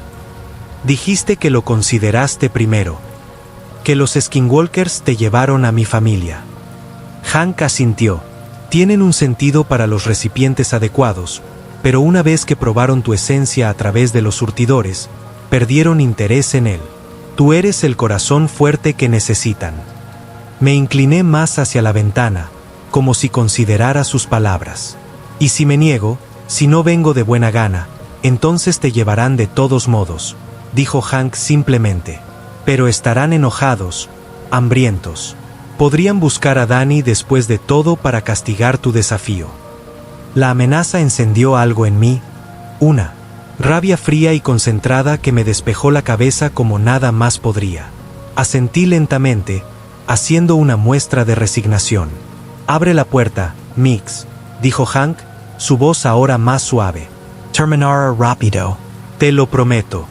Dijiste que lo consideraste primero. Que los skinwalkers te llevaron a mi familia. Hank asintió. Tienen un sentido para los recipientes adecuados, pero una vez que probaron tu esencia a través de los surtidores, perdieron interés en él. Tú eres el corazón fuerte que necesitan. Me incliné más hacia la ventana, como si considerara sus palabras. Y si me niego, si no vengo de buena gana, entonces te llevarán de todos modos, dijo Hank simplemente. Pero estarán enojados, hambrientos. Podrían buscar a Danny después de todo para castigar tu desafío. La amenaza encendió algo en mí, una rabia fría y concentrada que me despejó la cabeza como nada más podría. Asentí lentamente, haciendo una muestra de resignación. Abre la puerta, Mix, dijo Hank, su voz ahora más suave. Terminará rápido. Te lo prometo.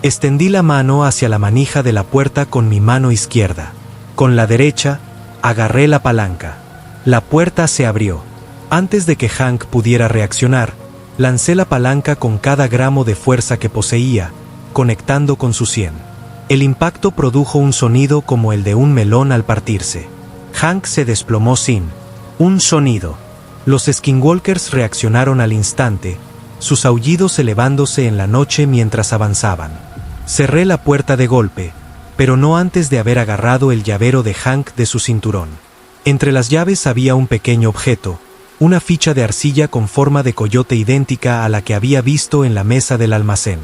Extendí la mano hacia la manija de la puerta con mi mano izquierda. Con la derecha, agarré la palanca. La puerta se abrió. Antes de que Hank pudiera reaccionar, lancé la palanca con cada gramo de fuerza que poseía, conectando con su sien. El impacto produjo un sonido como el de un melón al partirse. Hank se desplomó sin un sonido. Los skinwalkers reaccionaron al instante, sus aullidos elevándose en la noche mientras avanzaban. Cerré la puerta de golpe, pero no antes de haber agarrado el llavero de Hank de su cinturón. Entre las llaves había un pequeño objeto, una ficha de arcilla con forma de coyote idéntica a la que había visto en la mesa del almacén.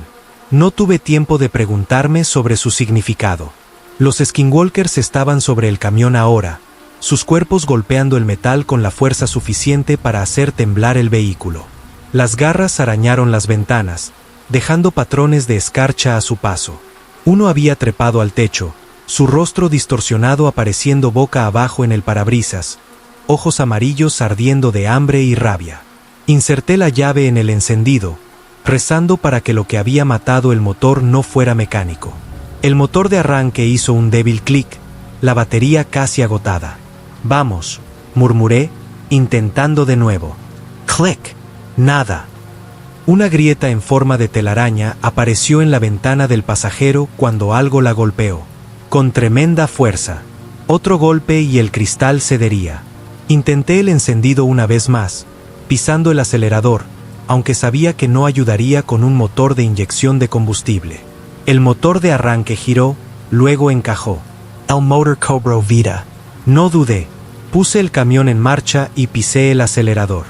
No tuve tiempo de preguntarme sobre su significado. Los skinwalkers estaban sobre el camión ahora, sus cuerpos golpeando el metal con la fuerza suficiente para hacer temblar el vehículo. Las garras arañaron las ventanas, dejando patrones de escarcha a su paso. Uno había trepado al techo, su rostro distorsionado apareciendo boca abajo en el parabrisas, ojos amarillos ardiendo de hambre y rabia. Inserté la llave en el encendido, rezando para que lo que había matado el motor no fuera mecánico. El motor de arranque hizo un débil clic, la batería casi agotada. «Vamos», murmuré, intentando de nuevo. «Clic». Nada. Una grieta en forma de telaraña apareció en la ventana del pasajero cuando algo la golpeó. Con tremenda fuerza. Otro golpe y el cristal cedería. Intenté el encendido una vez más, pisando el acelerador, aunque sabía que no ayudaría con un motor de inyección de combustible. El motor de arranque giró, luego encajó. El motor cobró vida. No dudé. Puse el camión en marcha y pisé el acelerador.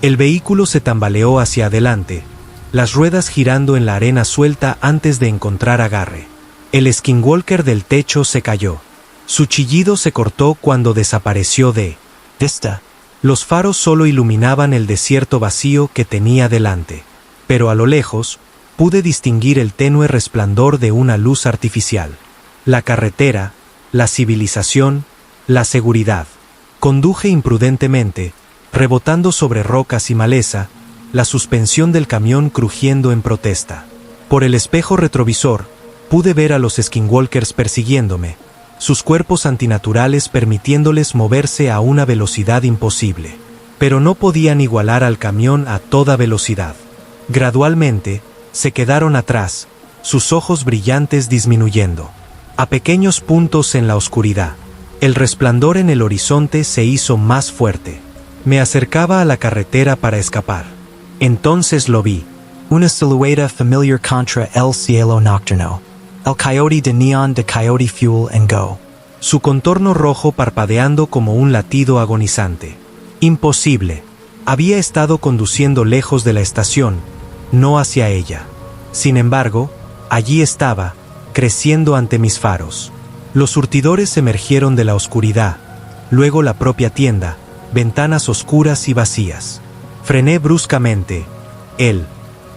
El vehículo se tambaleó hacia adelante, las ruedas girando en la arena suelta antes de encontrar agarre. El skinwalker del techo se cayó. Su chillido se cortó cuando desapareció de vista. Los faros solo iluminaban el desierto vacío que tenía delante. Pero a lo lejos, pude distinguir el tenue resplandor de una luz artificial. La carretera, la civilización, la seguridad. Conduje imprudentemente, rebotando sobre rocas y maleza, la suspensión del camión crujiendo en protesta. Por el espejo retrovisor, pude ver a los skinwalkers persiguiéndome, sus cuerpos antinaturales permitiéndoles moverse a una velocidad imposible. Pero no podían igualar al camión a toda velocidad. Gradualmente, se quedaron atrás, sus ojos brillantes disminuyendo. A pequeños puntos en la oscuridad. El resplandor en el horizonte se hizo más fuerte. Me acercaba a la carretera para escapar. Entonces lo vi. Una silueta familiar contra el cielo nocturno. El coyote de neon de Coyote Fuel and Go. Su contorno rojo parpadeando como un latido agonizante. Imposible. Había estado conduciendo lejos de la estación, no hacia ella. Sin embargo, allí estaba, creciendo ante mis faros. Los surtidores emergieron de la oscuridad, luego la propia tienda, ventanas oscuras y vacías. Frené bruscamente. El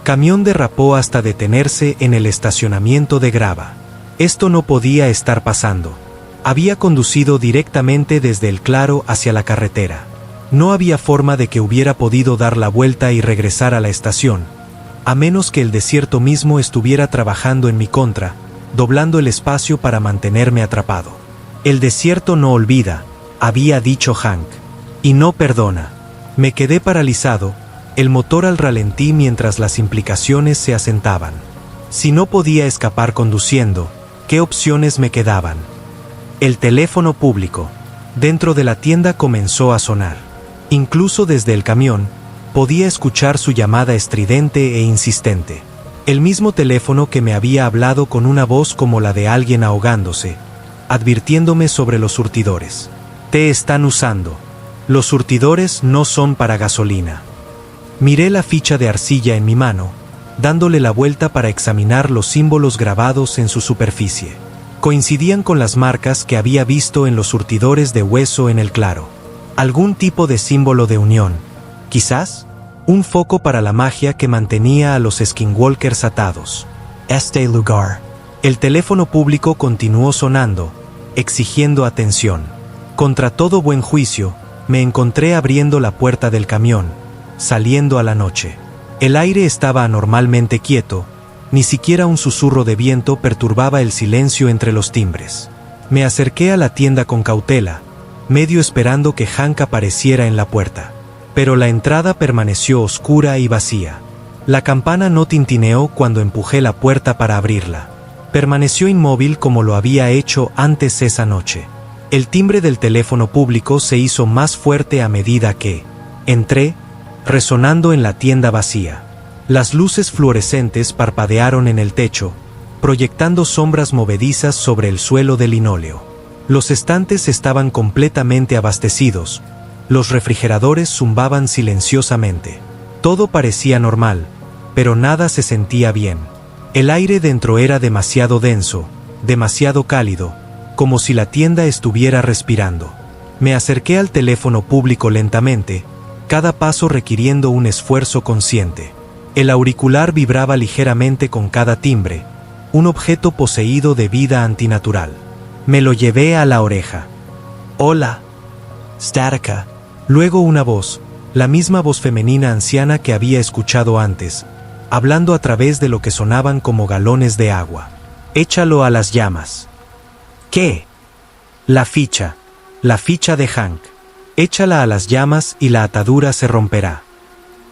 camión derrapó hasta detenerse en el estacionamiento de grava. Esto no podía estar pasando. Había conducido directamente desde el claro hacia la carretera. No había forma de que hubiera podido dar la vuelta y regresar a la estación, a menos que el desierto mismo estuviera trabajando en mi contra, doblando el espacio para mantenerme atrapado. El desierto no olvida, había dicho Hank. Y no perdona. Me quedé paralizado, el motor al ralentí mientras las implicaciones se asentaban. Si no podía escapar conduciendo, ¿qué opciones me quedaban? El teléfono público, dentro de la tienda, comenzó a sonar. Incluso desde el camión, podía escuchar su llamada estridente e insistente. El mismo teléfono que me había hablado con una voz como la de alguien ahogándose, advirtiéndome sobre los surtidores. Te están usando. Los surtidores no son para gasolina. Miré la ficha de arcilla en mi mano, dándole la vuelta para examinar los símbolos grabados en su superficie. Coincidían con las marcas que había visto en los surtidores de hueso en el claro. Algún tipo de símbolo de unión. Quizás, un foco para la magia que mantenía a los skinwalkers atados. Este lugar. El teléfono público continuó sonando, exigiendo atención. Contra todo buen juicio, me encontré abriendo la puerta del camión, saliendo a la noche. El aire estaba anormalmente quieto, ni siquiera un susurro de viento perturbaba el silencio entre los timbres. Me acerqué a la tienda con cautela, medio esperando que Hank apareciera en la puerta. Pero la entrada permaneció oscura y vacía. La campana no tintineó cuando empujé la puerta para abrirla. Permaneció inmóvil como lo había hecho antes esa noche. El timbre del teléfono público se hizo más fuerte a medida que entré, resonando en la tienda vacía. Las luces fluorescentes parpadearon en el techo, proyectando sombras movedizas sobre el suelo de linóleo. Los estantes estaban completamente abastecidos, los refrigeradores zumbaban silenciosamente. Todo parecía normal, pero nada se sentía bien. El aire dentro era demasiado denso, demasiado cálido, como si la tienda estuviera respirando. Me acerqué al teléfono público lentamente, cada paso requiriendo un esfuerzo consciente. El auricular vibraba ligeramente con cada timbre, un objeto poseído de vida antinatural. Me lo llevé a la oreja. «Hola». Statica. Luego una voz, la misma voz femenina anciana que había escuchado antes, hablando a través de lo que sonaban como galones de agua. Échalo a las llamas. ¿Qué? La ficha de Hank. Échala a las llamas y la atadura se romperá.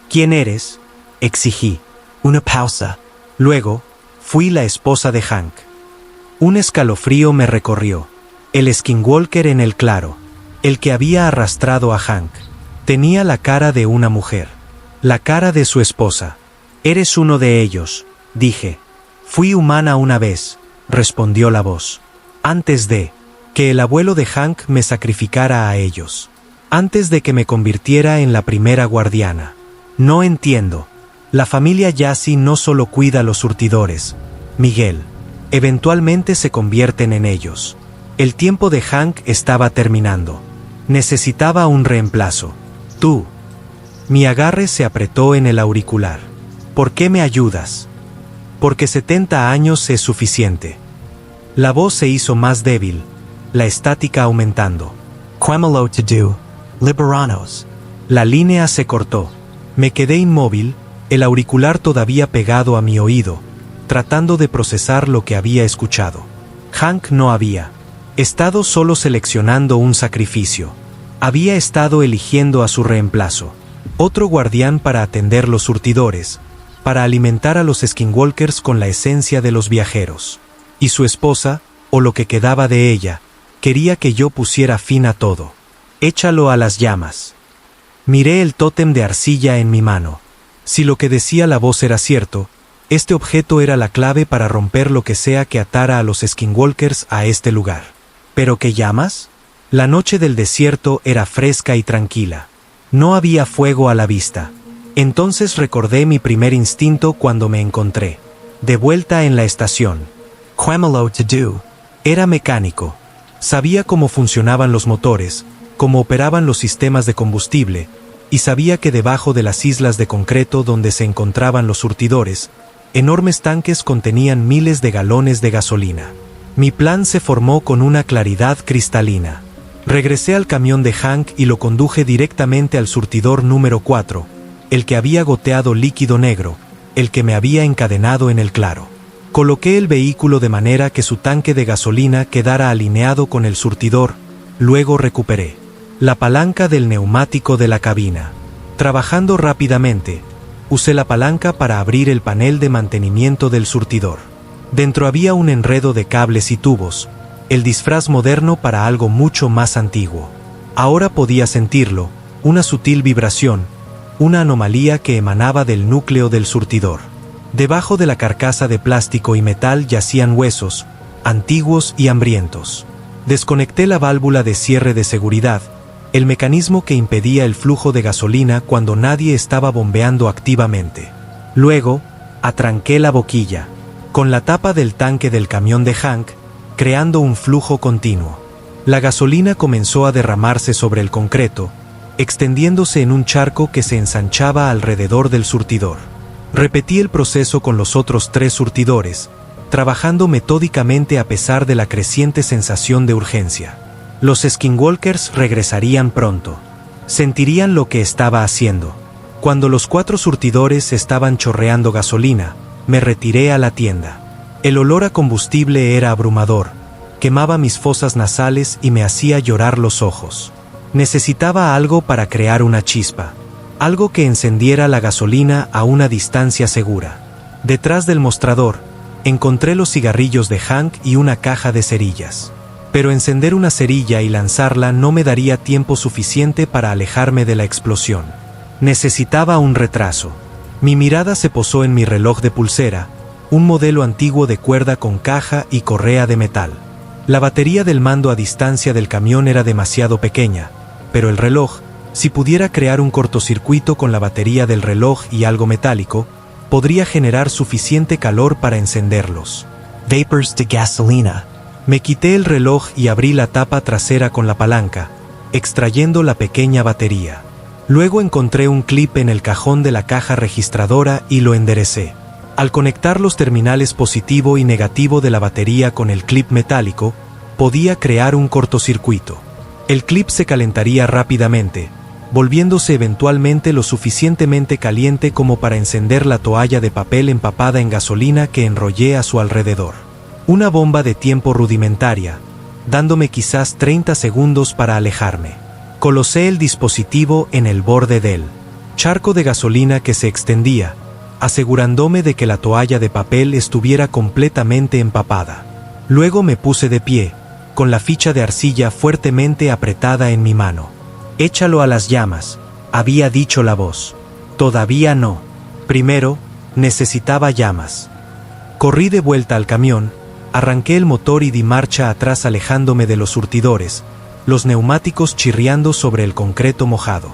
¿Quién eres? Exigí. Una pausa. Luego, fui la esposa de Hank. Un escalofrío me recorrió. El skinwalker en el claro, el que había arrastrado a Hank, tenía la cara de una mujer, la cara de su esposa. Eres uno de ellos, dije. Fui humana una vez, respondió la voz. Antes de que el abuelo de Hank me sacrificara a ellos. Antes de que me convirtiera en la primera guardiana. No entiendo. La familia Yassi no solo cuida a los surtidores, Miguel. Eventualmente se convierten en ellos. El tiempo de Hank estaba terminando. Necesitaba un reemplazo. Tú. Mi agarre se apretó en el auricular. ¿Por qué me ayudas? Porque 70 años es suficiente. La voz se hizo más débil, la estática aumentando. Quemelo to do. Liberanos. La línea se cortó. Me quedé inmóvil, el auricular todavía pegado a mi oído, tratando de procesar lo que había escuchado. Hank no había estado solo seleccionando un sacrificio. Había estado eligiendo a su reemplazo. Otro guardián para atender los surtidores, para alimentar a los skinwalkers con la esencia de los viajeros. Y su esposa, o lo que quedaba de ella, quería que yo pusiera fin a todo. Échalo a las llamas. Miré el tótem de arcilla en mi mano. Si lo que decía la voz era cierto, este objeto era la clave para romper lo que sea que atara a los skinwalkers a este lugar. ¿Pero qué llamas? La noche del desierto era fresca y tranquila. No había fuego a la vista. Entonces recordé mi primer instinto cuando me encontré de vuelta en la estación. Quemelo to do. Era mecánico. Sabía cómo funcionaban los motores, cómo operaban los sistemas de combustible, y sabía que debajo de las islas de concreto donde se encontraban los surtidores, enormes tanques contenían miles de galones de gasolina. Mi plan se formó con una claridad cristalina. Regresé al camión de Hank y lo conduje directamente al surtidor número 4, el que había goteado líquido negro, el que me había encadenado en el claro. Coloqué el vehículo de manera que su tanque de gasolina quedara alineado con el surtidor, luego recuperé la palanca del neumático de la cabina. Trabajando rápidamente, usé la palanca para abrir el panel de mantenimiento del surtidor. Dentro había un enredo de cables y tubos, el disfraz moderno para algo mucho más antiguo. Ahora podía sentirlo, una sutil vibración, una anomalía que emanaba del núcleo del surtidor. Debajo de la carcasa de plástico y metal yacían huesos, antiguos y hambrientos. Desconecté la válvula de cierre de seguridad, el mecanismo que impedía el flujo de gasolina cuando nadie estaba bombeando activamente. Luego, atranqué la boquilla, con la tapa del tanque del camión de Hank, creando un flujo continuo. La gasolina comenzó a derramarse sobre el concreto, extendiéndose en un charco que se ensanchaba alrededor del surtidor. Repetí el proceso con los otros 3 surtidores, trabajando metódicamente a pesar de la creciente sensación de urgencia. Los skinwalkers regresarían pronto. Sentirían lo que estaba haciendo. Cuando los 4 surtidores estaban chorreando gasolina, me retiré a la tienda. El olor a combustible era abrumador, quemaba mis fosas nasales y me hacía llorar los ojos. Necesitaba algo para crear una chispa, algo que encendiera la gasolina a una distancia segura. Detrás del mostrador, encontré los cigarrillos de Hank y una caja de cerillas. Pero encender una cerilla y lanzarla no me daría tiempo suficiente para alejarme de la explosión. Necesitaba un retraso. Mi mirada se posó en mi reloj de pulsera, un modelo antiguo de cuerda con caja y correa de metal. La batería del mando a distancia del camión era demasiado pequeña, pero el reloj, si pudiera crear un cortocircuito con la batería del reloj y algo metálico, podría generar suficiente calor para encenderlos. Vapors de gasolina. Me quité el reloj y abrí la tapa trasera con la palanca, extrayendo la pequeña batería. Luego encontré un clip en el cajón de la caja registradora y lo enderecé. Al conectar los terminales positivo y negativo de la batería con el clip metálico, podía crear un cortocircuito. El clip se calentaría rápidamente, volviéndose eventualmente lo suficientemente caliente como para encender la toalla de papel empapada en gasolina que enrollé a su alrededor. Una bomba de tiempo rudimentaria, dándome quizás 30 segundos para alejarme. Colocé el dispositivo en el borde del charco de gasolina que se extendía, asegurándome de que la toalla de papel estuviera completamente empapada. Luego me puse de pie, con la ficha de arcilla fuertemente apretada en mi mano. «Échalo a las llamas», había dicho la voz. «Todavía no. Primero, necesitaba llamas». Corrí de vuelta al camión, arranqué el motor y di marcha atrás alejándome de los surtidores, los neumáticos chirriando sobre el concreto mojado.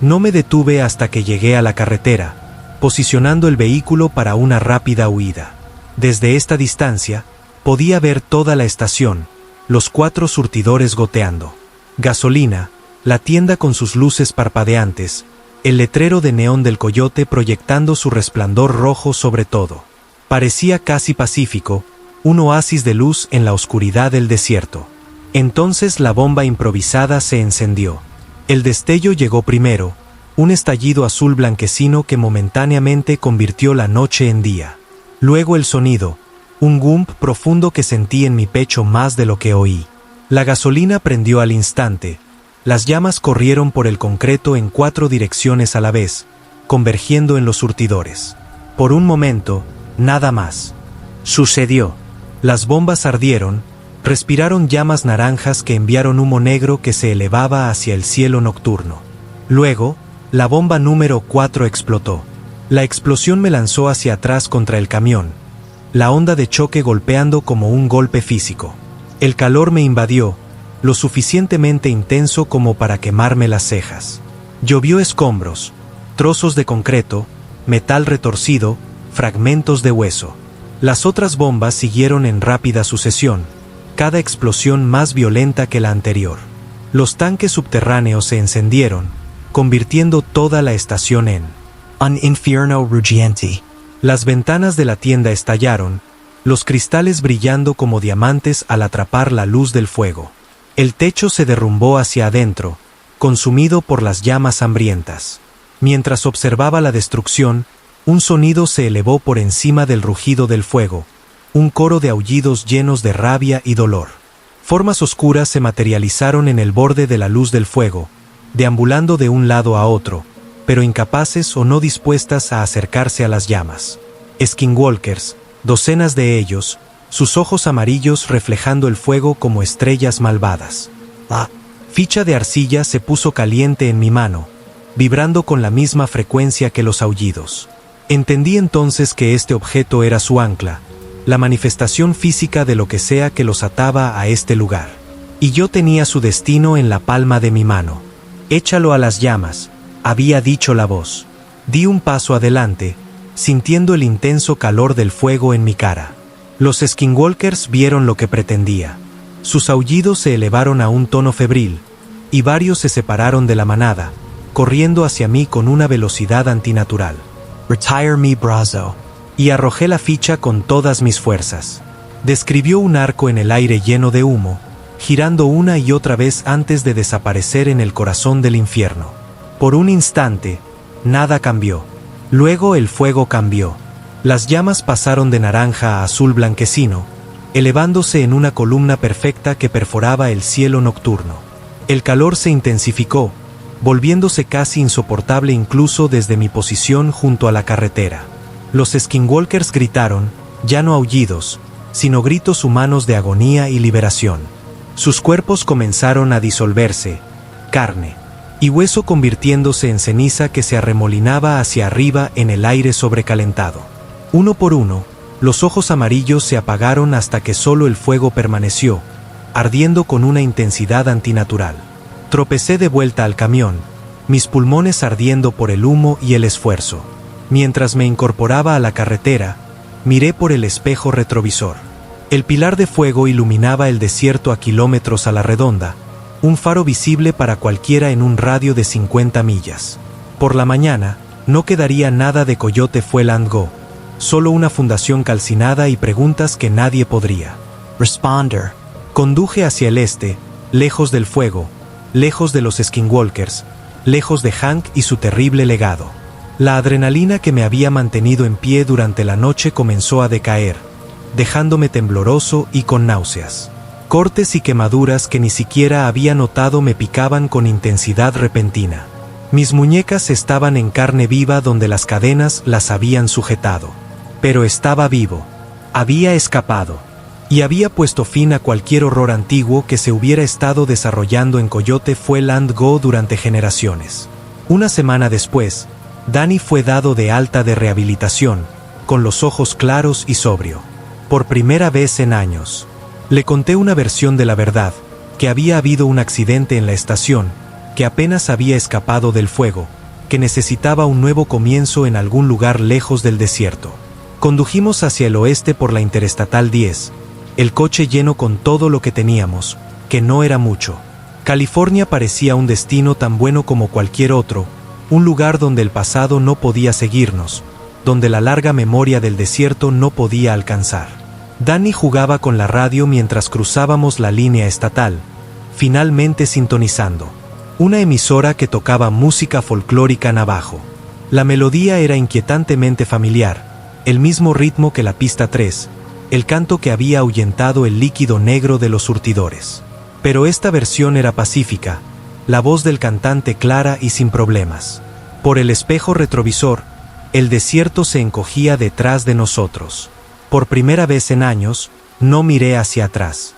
No me detuve hasta que llegué a la carretera, posicionando el vehículo para una rápida huida. Desde esta distancia, podía ver toda la estación, los 4 surtidores goteando gasolina, la tienda con sus luces parpadeantes, el letrero de neón del Coyote proyectando su resplandor rojo sobre todo. Parecía casi pacífico, un oasis de luz en la oscuridad del desierto. Entonces la bomba improvisada se encendió. El destello llegó primero, un estallido azul blanquecino que momentáneamente convirtió la noche en día. Luego el sonido, un gump profundo que sentí en mi pecho más de lo que oí. La gasolina prendió al instante. Las llamas corrieron por el concreto en 4 direcciones a la vez, convergiendo en los surtidores. Por un momento, nada más. Sucedió. Las bombas ardieron, respiraron llamas naranjas que enviaron humo negro que se elevaba hacia el cielo nocturno. Luego, la bomba número 4 explotó. La explosión me lanzó hacia atrás contra el camión, la onda de choque golpeando como un golpe físico. El calor me invadió, lo suficientemente intenso como para quemarme las cejas. Llovió escombros, trozos de concreto, metal retorcido, fragmentos de hueso. Las otras bombas siguieron en rápida sucesión, cada explosión más violenta que la anterior. Los tanques subterráneos se encendieron, convirtiendo toda la estación en un infierno ruggiente. Las ventanas de la tienda estallaron, los cristales brillando como diamantes al atrapar la luz del fuego. El techo se derrumbó hacia adentro, consumido por las llamas hambrientas. Mientras observaba la destrucción, un sonido se elevó por encima del rugido del fuego, un coro de aullidos llenos de rabia y dolor. Formas oscuras se materializaron en el borde de la luz del fuego, deambulando de un lado a otro, pero incapaces o no dispuestas a acercarse a las llamas. Skinwalkers, docenas de ellos, sus ojos amarillos reflejando el fuego como estrellas malvadas. La ficha de arcilla se puso caliente en mi mano, vibrando con la misma frecuencia que los aullidos. Entendí entonces que este objeto era su ancla, la manifestación física de lo que sea que los ataba a este lugar. Y yo tenía su destino en la palma de mi mano. «Échalo a las llamas», había dicho la voz. Di un paso adelante, sintiendo el intenso calor del fuego en mi cara. Los Skinwalkers vieron lo que pretendía. Sus aullidos se elevaron a un tono febril, y varios se separaron de la manada, corriendo hacia mí con una velocidad antinatural. «Retire me, Brazo». Y arrojé la ficha con todas mis fuerzas. Describió un arco en el aire lleno de humo, girando una y otra vez antes de desaparecer en el corazón del infierno. Por un instante, nada cambió. Luego el fuego cambió. Las llamas pasaron de naranja a azul blanquecino, elevándose en una columna perfecta que perforaba el cielo nocturno. El calor se intensificó, volviéndose casi insoportable incluso desde mi posición junto a la carretera. Los Skinwalkers gritaron, ya no aullidos, sino gritos humanos de agonía y liberación. Sus cuerpos comenzaron a disolverse, carne y hueso convirtiéndose en ceniza que se arremolinaba hacia arriba en el aire sobrecalentado. Uno por uno, los ojos amarillos se apagaron hasta que solo el fuego permaneció, ardiendo con una intensidad antinatural. Tropecé de vuelta al camión, mis pulmones ardiendo por el humo y el esfuerzo. Mientras me incorporaba a la carretera, miré por el espejo retrovisor. El pilar de fuego iluminaba el desierto a kilómetros a la redonda, un faro visible para cualquiera en un radio de 50 millas. Por la mañana, no quedaría nada de Coyote Fuel and Go, solo una fundación calcinada y preguntas que nadie podría responder. Conduje hacia el este, lejos del fuego, lejos de los Skinwalkers, lejos de Hank y su terrible legado. La adrenalina que me había mantenido en pie durante la noche comenzó a decaer, dejándome tembloroso y con náuseas. Cortes y quemaduras que ni siquiera había notado me picaban con intensidad repentina. Mis muñecas estaban en carne viva donde las cadenas las habían sujetado. Pero estaba vivo. Había escapado. Y había puesto fin a cualquier horror antiguo que se hubiera estado desarrollando en Coyote Fue Land Go durante generaciones. Una semana después, Danny fue dado de alta de rehabilitación, con los ojos claros y sobrio. Por primera vez en años. Le conté una versión de la verdad, que había habido un accidente en la estación, que apenas había escapado del fuego, que necesitaba un nuevo comienzo en algún lugar lejos del desierto. Condujimos hacia el oeste por la Interestatal 10, el coche lleno con todo lo que teníamos, que no era mucho. California parecía un destino tan bueno como cualquier otro, un lugar donde el pasado no podía seguirnos, donde la larga memoria del desierto no podía alcanzar. Danny jugaba con la radio mientras cruzábamos la línea estatal, finalmente sintonizando. Una emisora que tocaba música folclórica navajo. La melodía era inquietantemente familiar, el mismo ritmo que la pista 3, el canto que había ahuyentado el líquido negro de los surtidores. Pero esta versión era pacífica, la voz del cantante clara y sin problemas. Por el espejo retrovisor, el desierto se encogía detrás de nosotros. Por primera vez en años, no miré hacia atrás.